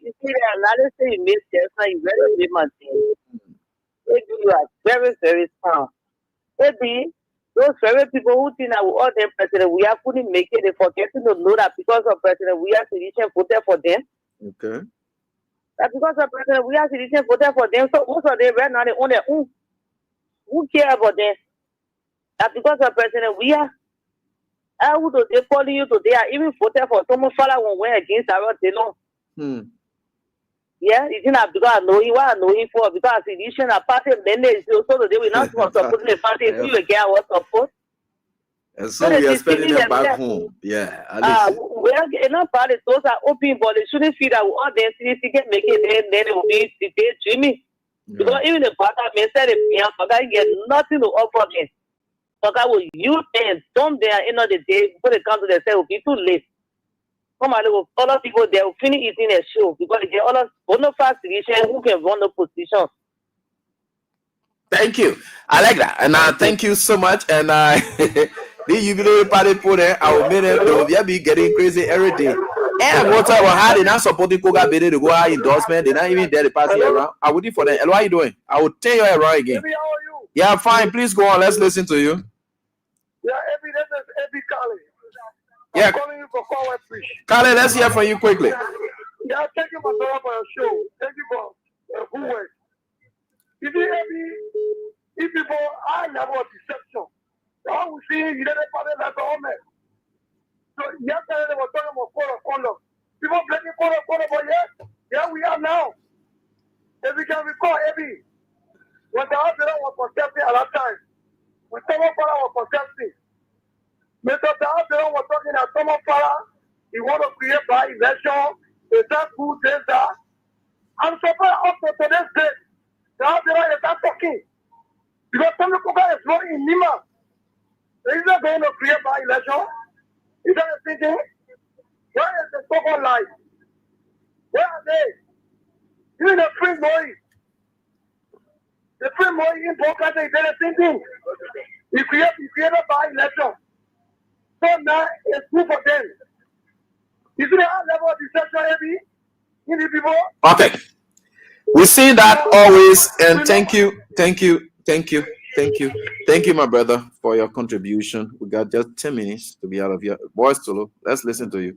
You see, there are a lot of things you miss there, so you better be my thing. Maybe you are very, very strong. Maybe those very people who think that all them President we are couldn't make it, they forgetting to know that because of President we are solution voted for them. Okay. That because of President we are solution voted for them, so most of them right now they own their own. Who care about them? That because of President we are. Who do they follow you today? I even voted for someone follow one way against our they know. Yeah, it's not because I know him. What I know him for because election a party then they so they will not support the party if you get what support. And so we are spending them back home. Yeah. Well, enough parties those are open, but they shouldn't feel that all their cities can make it. Then it will be they dreaming because even the party said they get nothing to offer me. So I will use and some there end of the day before they come to themselves will be too late. Come on, other people they will finish eating a show because they get other bonafide solution who can run the position. Thank you. I like that. And thank you so much. And the jubilee party put there, our minute will be getting crazy every day. And what I was having not supporting Koga Bede to go out endorsement, they're not even there to pass you around. I would do for them. Hello, how are you doing? I will tell you around again. Yeah, fine. Please go on. Let's listen to you. Yeah, Abby, this is Abby Kali. Yeah. I'm calling you for forward preach. Kali, let's hear from you quickly. Yeah, thank you, my brother, for your show. Thank you for your good work. You see, Abby, if people are level of deception, all we see you didn't follow that government. So yesterday they were talking about code of conduct. People blaming code of conduct, but yeah, we are now. If we can recall, Abby, when the hospital was contesting at that time, when someone was contesting, Mr. Dawson was talking that someone he want to create by election, is that who says that? I'm surprised up to today's date, Dawson is not talking. Because some people is not in Nima. Is not going to create by election? Is that a thinking? Where is the so-called life? Where are they? Even the free boys. The free boys in Boca, they did the same thing. He created by election. So now it's good for them. You see the high level of deception heavy in the people? Okay. We see that always, and thank you, my brother, for your contribution. We got just 10 minutes to be out of here. Boys, Tolo, let's listen to you.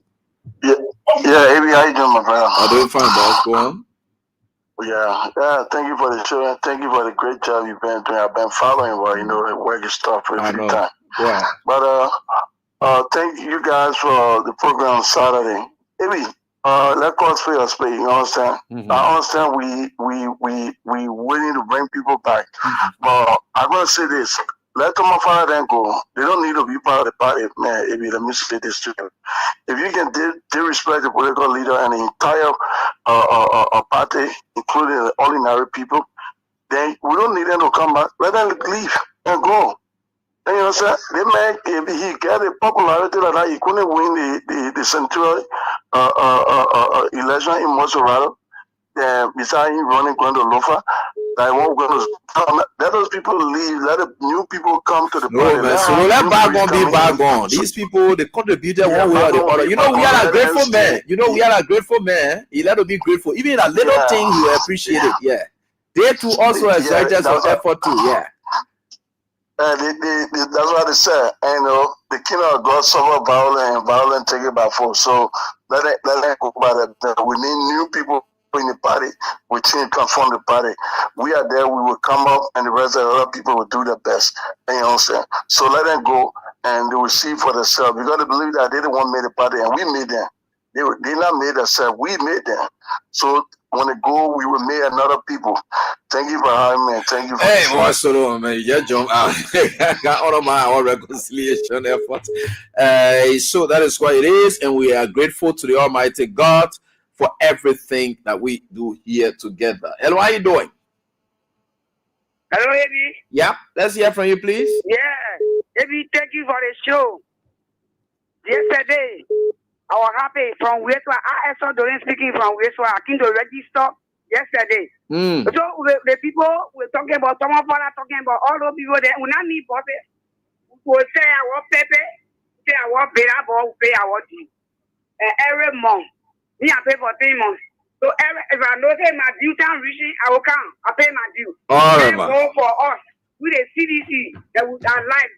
Yeah, Abby, how you doing, my brother? I'm doing fine, boss. Go on. Yeah, thank you for the show and thank you for the great job you've been doing. I've been following the work and stuff for a few times. Yeah. But thank you guys for the program on Saturday. Maybe let cause for your space, you understand? I understand we willing to bring people back. But I'm gonna say this. Let them father then go. They don't need to be part of the party, man. If you let me say this to them. If you can disrespect the political leader and the entire party, including the ordinary people, then we don't need them to come back. Let them leave and go. And you know what I'm saying? If he get a popularity like that, he couldn't win the central election in Montserrat. Besides him running going to Lofa, I won't go to let those people leave, let the new people come to the party. Man, so let bygone be bygone. These people, they contributed one way or the other. You know, we are a grateful man. You know, we are a grateful man. He let to be grateful. Even a little thing, he will appreciate it. Yeah. They too also exerted some effort too. Yeah. That's what they said. And the kingdom of God suffer violence and violence taken by force. So let it go by that. We need new people in the party. We can confront the party. We are there. We will come up, and the rest of the other people will do their best. And you know what I'm saying? So let them go, and they will see for themselves. You got to believe that they the one made the party, and we made them. They not made themselves. We made them. So when they go, we will make another people. Thank you for having me. Thank you for hey, boy, so man, you just jump out. Got all of my reconciliation effort. So that is what it is, and we are grateful to the Almighty God for everything that we do here together. Hello, how you doing? Hello, Eddie. Yeah, let's hear from you, please. Yeah, Eddie, thank you for the show. Yesterday, I was happy from Westward. I saw Doreen speaking from Westward. I came to register yesterday. So the people were talking about someone talking about all those people that we not need bosses. We say I want paper, say I want better, but we pay our due. Every month. Me, I pay for 3 months. So if I know say my due time reaching, I will come. I pay my due. All right, man. Go for us with the CDC that we are alive.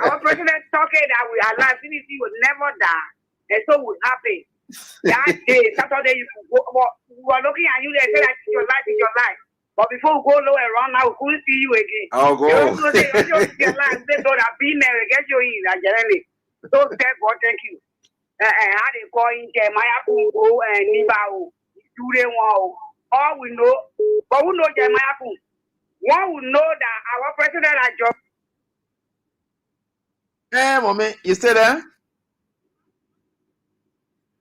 Our president talking that we are alive. CDC will never die, and so we happy. That day, Saturday, you go. We were looking at you. They say that your life is your life. But before we go low and run now, we couldn't see you again. I'll go. You say your life. They don't have been there. Get you in. Generally. So thank God, thank you. How they call in Jeremiah Kungo and Nibao, do they want all we know, but we know Jeremiah Kungo. One will know that our president has just. Hey, mommy, you still there?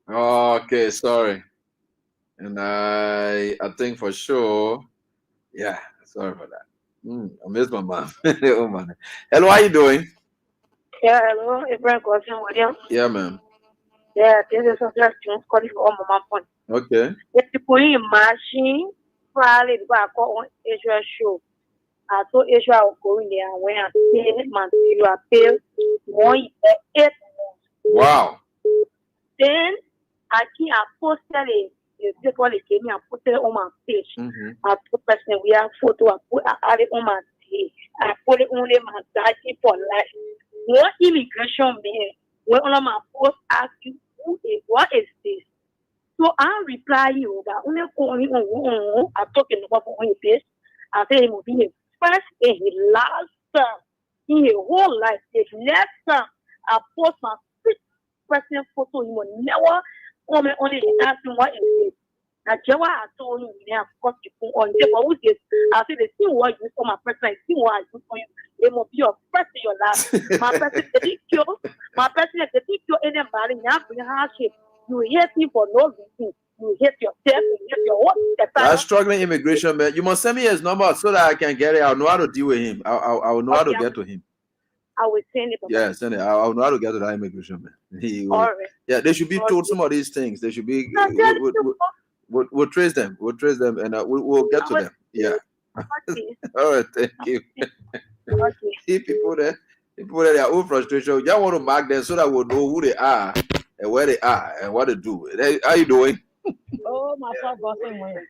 Okay, sorry. And I think for sure, yeah, sorry for that. I missed my mom. Oh man. Hello, how you doing? Yeah, hello, Ibrahim William. Yeah, ma'am. Yeah, this is a question calling for my phone. Okay. If you put in machine, probably back on Israel show. I told Israel going there when I pay months, you are paid 1 year, 8 months. Wow. Then I think I posted it. Before they came, I put it on my page. I put person we have photo. I add it on my page. I put it on my daddy for life. What immigration mean? When all of my posts ask you, what is this? So I reply you that only I'm talking about on your page. I say it will be his first and his last in his whole life. His next time I post my 6% photo, he will never comment on it and ask him what is this. Now, I told him, yeah, of course, you put on it. But who's this? I said, the thing what you for my person, the thing what I do for you, it will be your first and your last. My person, the picture, anybody, now bring hardship. You hate me for no reason. You hate yourself, you hate your own. That's struggling immigration, man. You must send me his number so that I can get it. I'll know how to deal with him. I will know how to get to him. I will send it. Yeah, send it. I'll know how to get to that immigration, man. All right. Yeah, they should be told some of these things. They should be. We'll trace them. We'll trace them, and we'll get to them. Yeah. All right. Thank you. See people there. People there, their own frustration. You want to mark them so that we'll know who they are and where they are and what they do. How you doing? Oh, my son got somewhere.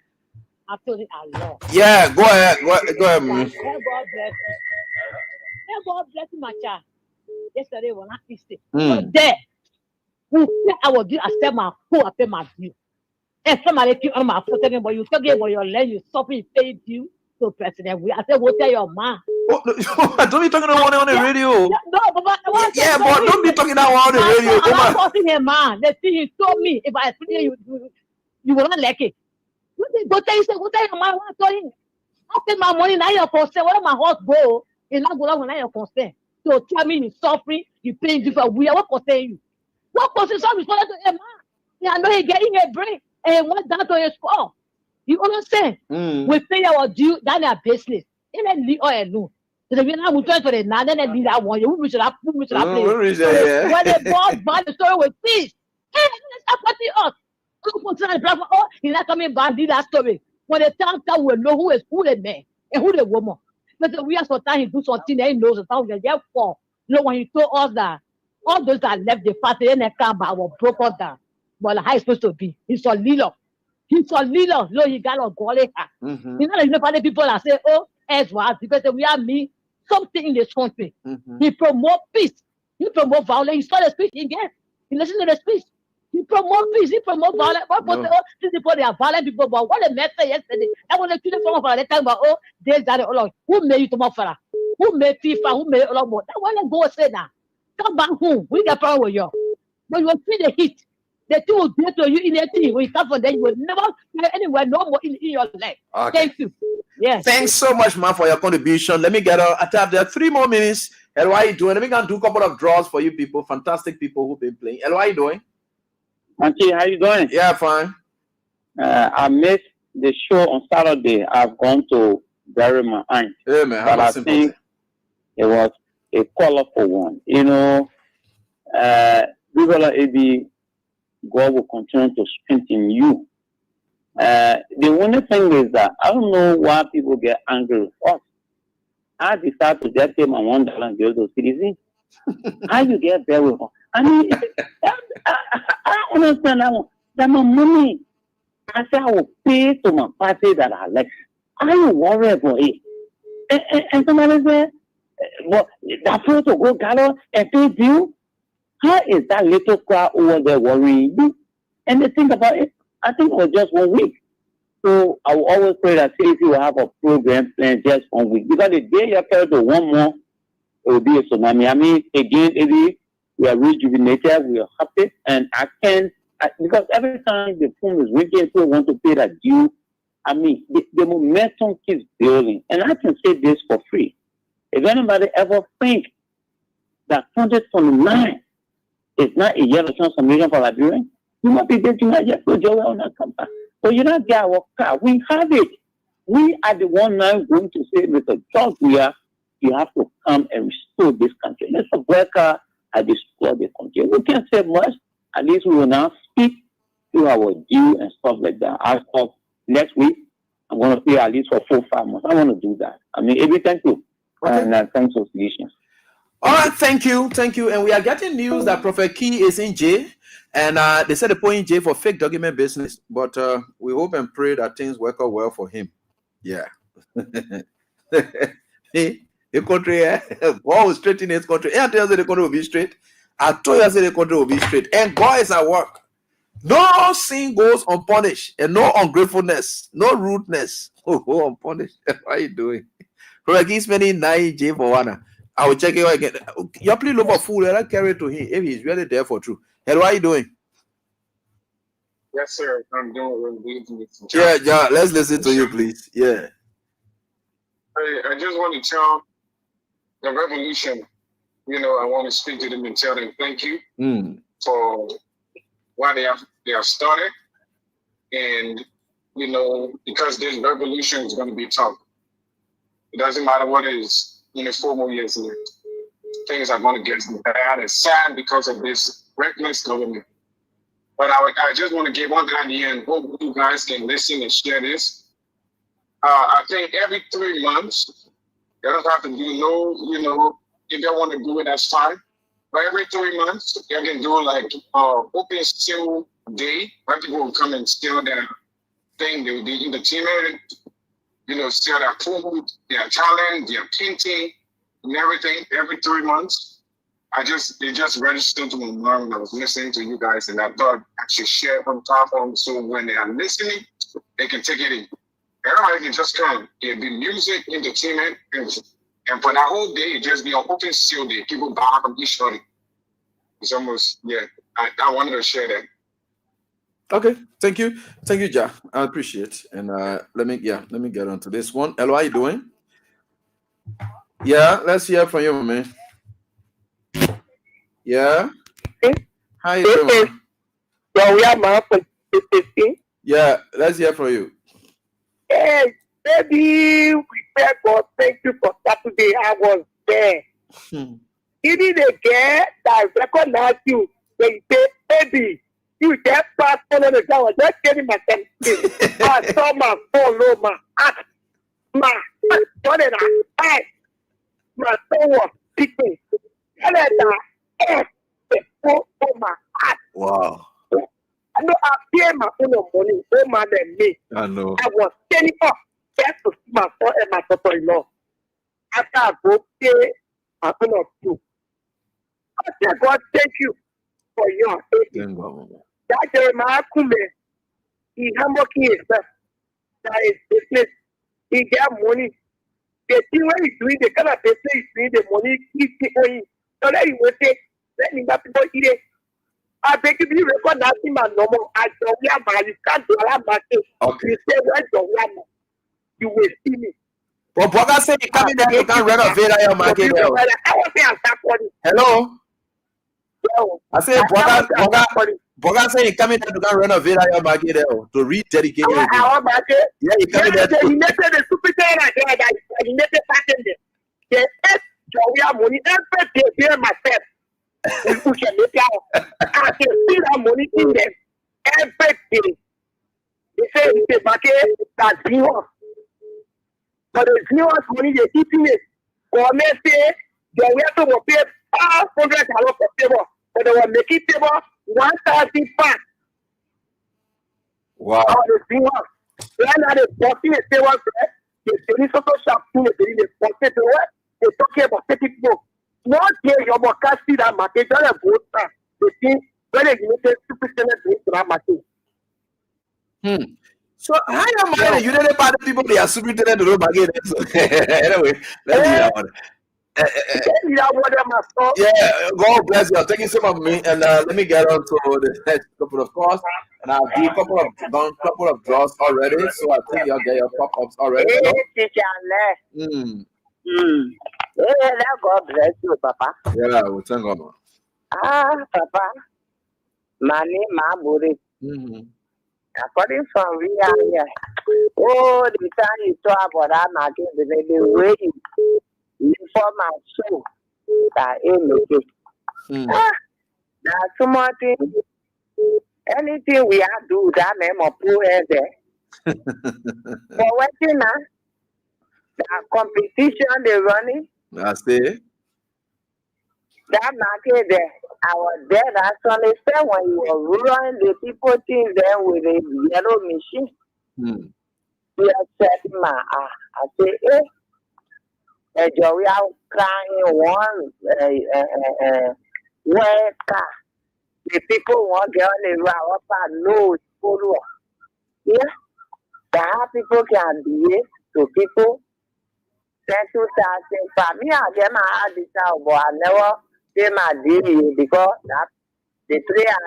I told it a lot. Yeah, go ahead. Go ahead. God bless you. God bless you, my child. Yesterday when I fixed it. But there, I will do. I said my food. I pay my due. And somebody keep on my foot talking about you talking about your land. You stop it, pay due. So President, I said, what tell your man? Oh, no, don't be talking about on the radio. No, but don't be talking that one on the radio. I'm not forcing him, man. The thing he told me, if I explain you will not like it. Go tell your man, what I told him. I spend my money, now you're concerned. Where my horse go, it's not going when you're concerned. So tell me you're suffering, you're paying different. What concern you? What concern some responded to him, man? Yeah, I know he's getting a break and he went down to his score. You understand? We pay our due, that's our business. In a lead or a no. So we're not moving to the now, then they lead that one. We should have play. When the boss bought the story with peace, hey, stop cutting us. Oh, he's not coming back, did that story. When the time comes, we'll know who the man and who the woman. But we have some time he do something that he knows something. Therefore, when he told us that all those that left the party and they come back were broke us down. But how it's supposed to be? He's a leader. He's a leader. No, he got a goal. You know, the people that say, oh, as well, because we are me, something in this country. He promote peace. He promote violence. He saw the speech again. He listened to the speech. He promote peace. He promote violence. These people, they are violent people. But what the message yesterday, I want to see the phone for that time about, oh, there's that. Who made you to Mofara? Who made FIFA? Who made all more? That one go say now. Come back home. We got problem with you. But you will feel the heat. The two will do to you in a thing. When you come from there, you will never feel anywhere no more in your life. Okay. Thank you. Yes. Thanks so much, man, for your contribution. Let me get a tap there. 3 more minutes. Hello, how are you doing? Let me go and do a couple of draws for you people. Fantastic people who've been playing. Hello, how are you doing? Auntie, how you doing? Yeah, fine. I missed the show on Saturday. I've gone to bury my aunt. Yeah, man. But I think it was a colorful one. You know, AB, God will continue to strengthen you. The only thing is that I don't know why people get angry with us. I decided to just pay my $1 and go to citizen. How you get there with us? I mean, I don't understand that one. That my money. I said I will pay to my party that I like. I don't worry about it. And somebody said, well, that photo go gather and pay bill. How is that little crowd over there worrying you? And the thing about it, I think it was just 1 week. So I will always pray that CDC will have a program planned just 1 week. Because the day you carry to 1 more, it will be a tsunami. I mean, again, maybe we are rejuvenated, we are happy, and because every time the phone is ringing, people want to pay that due. I mean, the momentum keeps building. And I can say this for free. If anybody ever think that 2029 is not a year of transformation for Liberia, you must be getting a year for Joel on that company. So you don't get our car. We have it. We are the one now going to say, Mr. George, you have to come and restore this country. Mr. Brecker has destroyed the country. We can't say much. At least we will now speak to our due and stuff like that. As of next week, I'm going to pay at least for 4-5 months. I want to do that. I mean, every thank you. Okay. And thanks for solutions. All right, thank you. And we are getting news that Prophet Key is in jail. And they said they put in jail for fake document business. But we hope and pray that things work out well for him. Yeah. The country, God will straighten his country. I tell you the country will be straight. I told you the country will be straight. And God is at work. No sin goes unpunished. And no ungratefulness. No rudeness. Oh, unpunished. What are you doing? Prophet Key spending 9 in jail for 1. I will check it out again. You please look for food. I'll carry it to him if he's really there for true. Hello, how are you doing? Yes, sir. I'm doing really good. Yeah. Let's listen to you, please. Yeah. I just want to tell the revolution. You know, I want to speak to them and tell them thank you for what they have started, and you know, because this revolution is going to be tough. It doesn't matter what it is. 4 more years later, things are going to get bad and sad because of this reckless government. But I just want to give one at the end. Hope you guys can listen and share this. I think every 3 months, you don't have to do if you want to do it, that's fine. But every 3 months, you can do like open still day, where people will come and steal their thing. They will be entertainment, steal their food, their talent, their painting, and everything. Every 3 months. It just registered to my mind when I was listening to you guys, and I thought I should share from top on so when they are listening, they can take it in. Everybody can just come. It'll be music, entertainment, and for that whole day, it just be an open seal day. People buy from each other. It's almost, yeah. I wanted to share that. Okay, thank you, Ja. I appreciate. And let me get onto this one. Hello, how you doing? Yeah, let's hear from you, man. Yeah. How you doing? Yeah, let's hear from you. Hey, baby, we beg God, thank you for Saturday. I was there. Even the girl that recognized you, they say, baby, you just passed on the ground. I was just getting my temptation. I saw my phone, oh, my heart, my eye, my soul was speaking. And then the phone, oh, my heart. Wow. I know I pay my own money, oh, man, than me. I know. I was standing up just to see my son and my daughter-in-law. After I go pay my own of two. I said, God, thank you for your aid. That Jeremiah Kume, he hammocking himself. That is business. He get money. The thing when he's doing, the kind of business he's doing, the money he's taking. So that he will say, let me not people eat it. I beg you, you recognize him and normal. I don't have you can't do a lot. Okay. You say, where's your one? You will see me. But Boga say you come in there, you can renovate your market. Hello? I say Boga say you come in there, you can renovate your market to rededicate it again. Yeah, you come in there. You make the stupid thing like that. You make the pattern there. They take your money every day here myself. I can see that money in them every day. They say the market that's zero. But the zero money they're keeping it. Government say they have to pay $500 per table, but they will make it table 1,005. Wow. The zero. When are they bossing the table? They social shop, they talking about 30 people. One day your boss can't see that market, don't have vote. They think when they make a stupid to that market. So how am I? You didn't part of people they are superintendent to the market. Anyway, let's see that one. Yeah, God bless you. Thank you so much, me. And let me get on to the next couple of calls. And I've done a couple of draws already, so I think you'll get your pop-ups already. God bless you, Papa. Yeah, we'll thank God. Papa. My name is according from we are here. Oh, the time you talk about that market, the way you form my soul, that ain't that's so much. Anything we have to do, that name of poor there. But what you know, that competition they running. I see. That market there, I was there. That's when they said when you were running the people things there with a yellow machine. You said, I say, we are crying one where the people want to get on the route up and no follow. Yeah, that people can behave to people. 10,000 for me, I get my heart this out, but I never pay my deal because that the player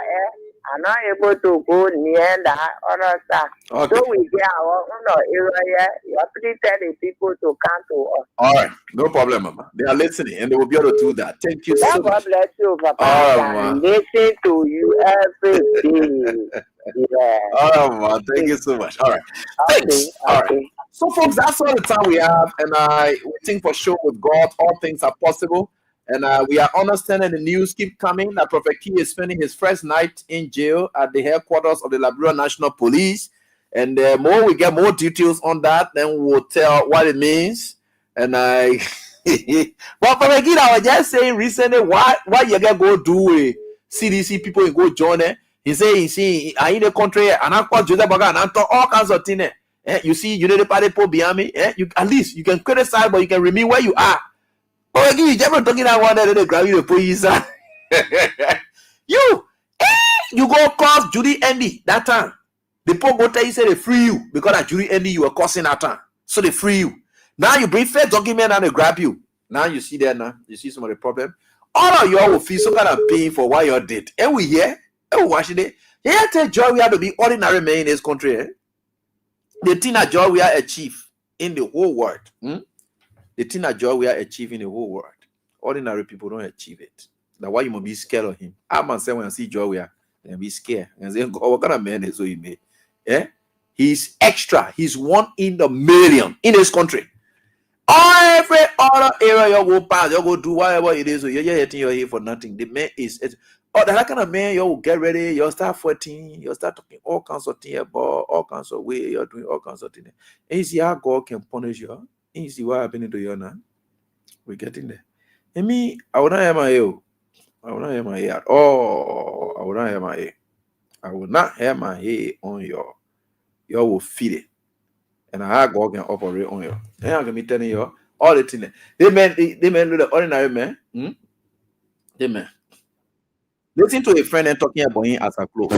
are not able to go near that other stuff. Okay. So we get our own area. You have to tell the people to come to us. All right, no problem, Mama. They are listening and they will be able to do that. Thank you so much. God bless you, Papa. I listen to you every day. Yeah. All right, Mama. Thank you so much. All right. Thanks. All right. So, folks, that's all the time we have. And we think for sure with God, all things are possible. And we are understanding the news keep coming that Prophet Key is spending his first night in jail at the headquarters of the Liberia National Police. And the more we get more details on that, then we'll tell what it means. And well, Prophet Key, I was just saying recently, why you gonna go do with CDC people and go join it? He say, I in the country, and I call Joseph Baga and I talk all kinds of things. You see, you know the party people behind me. You at least you can criticize, but you can remain where you are. Oh, again, you never talking that one that they grab you the police. You go cross Judy Envy that time. The poor go tell you say they free you because that jury ending you were causing that time. So they free you. Now you bring fair document and they grab you. Now you see that now. You see some of the problem. All of y'all will feel some kind of pain for what you did. And we here. And we watching it. Here tell joy we have to be ordinary men in this country. Eh? The thing that joy we are achieve in the whole world. The thing that joy we are achieving in the whole world. Ordinary people don't achieve it. That's why you must be scared of him. I must say when I see joy we are, and be scared. And say, God, what kind of man is so he made? Yeah? He's extra. He's 1 in a million in this country. Every other area you go pass, you go do whatever it is. You're here for nothing. The man is that kind of man. You will get ready. You start fighting. You start talking all kinds of things about all kinds of way. You're doing all kinds of things. And you see how God can punish you. And you see what happening to you now. We're getting there. And me, I will not have my ear. I will not have my ear at all. I will not have my ear. I will not have my ear on your. You will feel it. And how God can operate on you. And I'm gonna be telling you all the things. They men do the ordinary man. They men. Listen to a friend and talking about him as a close.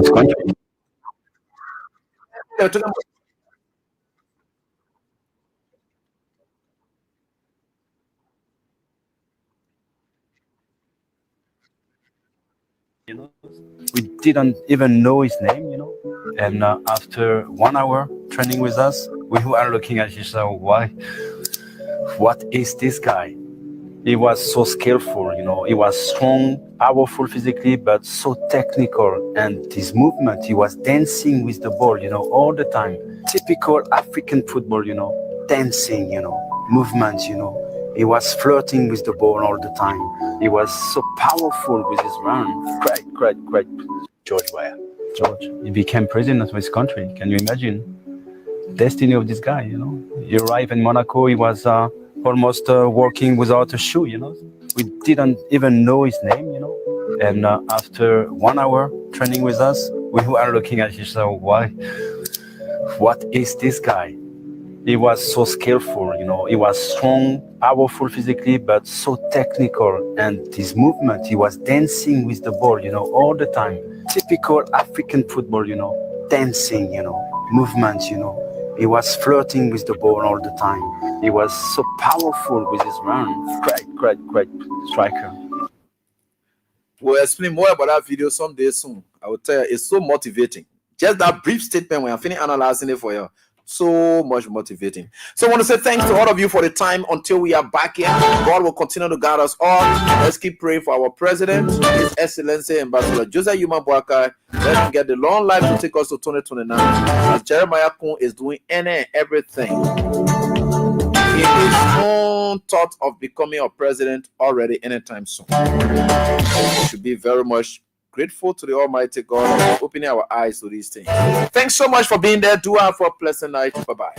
You know, we didn't even know his name, you know. And after 1 hour training with us, we were looking at each other. What is this guy? He was so skillful, you know. He was strong, powerful physically, but so technical. And his movement, he was dancing with the ball, you know, all the time. Typical African football, you know, dancing, you know, movement, you know. He was flirting with the ball all the time. He was so powerful with his run. Great. George Weah. George. He became president of his country. Can you imagine? Destiny of this guy, you know. He arrived in Monaco. He was almost walking without a shoe, you know. We didn't even know his name, you know. And after 1 hour training with us, we were looking at each other. What is this guy? He was so skillful, you know. He was strong, powerful physically, but so technical. And his movement, he was dancing with the ball, you know, all the time. Typical African football, you know, dancing, you know, movement, you know. He was flirting with the ball all the time. He was so powerful with his run. Great striker. We'll explain more about that video someday soon. I will tell you, it's so motivating. Just that brief statement when I finish analyzing it for you. So much motivating. So I want to say thanks to all of you for the time until we are back here. God will continue to guide us all. Let's keep praying for our president, His Excellency Ambassador Joseph Yuma Boakai. Let him get the long life to take us to 2029. As Jeremiah Kun is doing any and everything in his own thought of becoming a president already anytime soon. We should be very much grateful to the Almighty God for opening our eyes to these things. Thanks so much for being there. Do have a pleasant night. Bye-bye.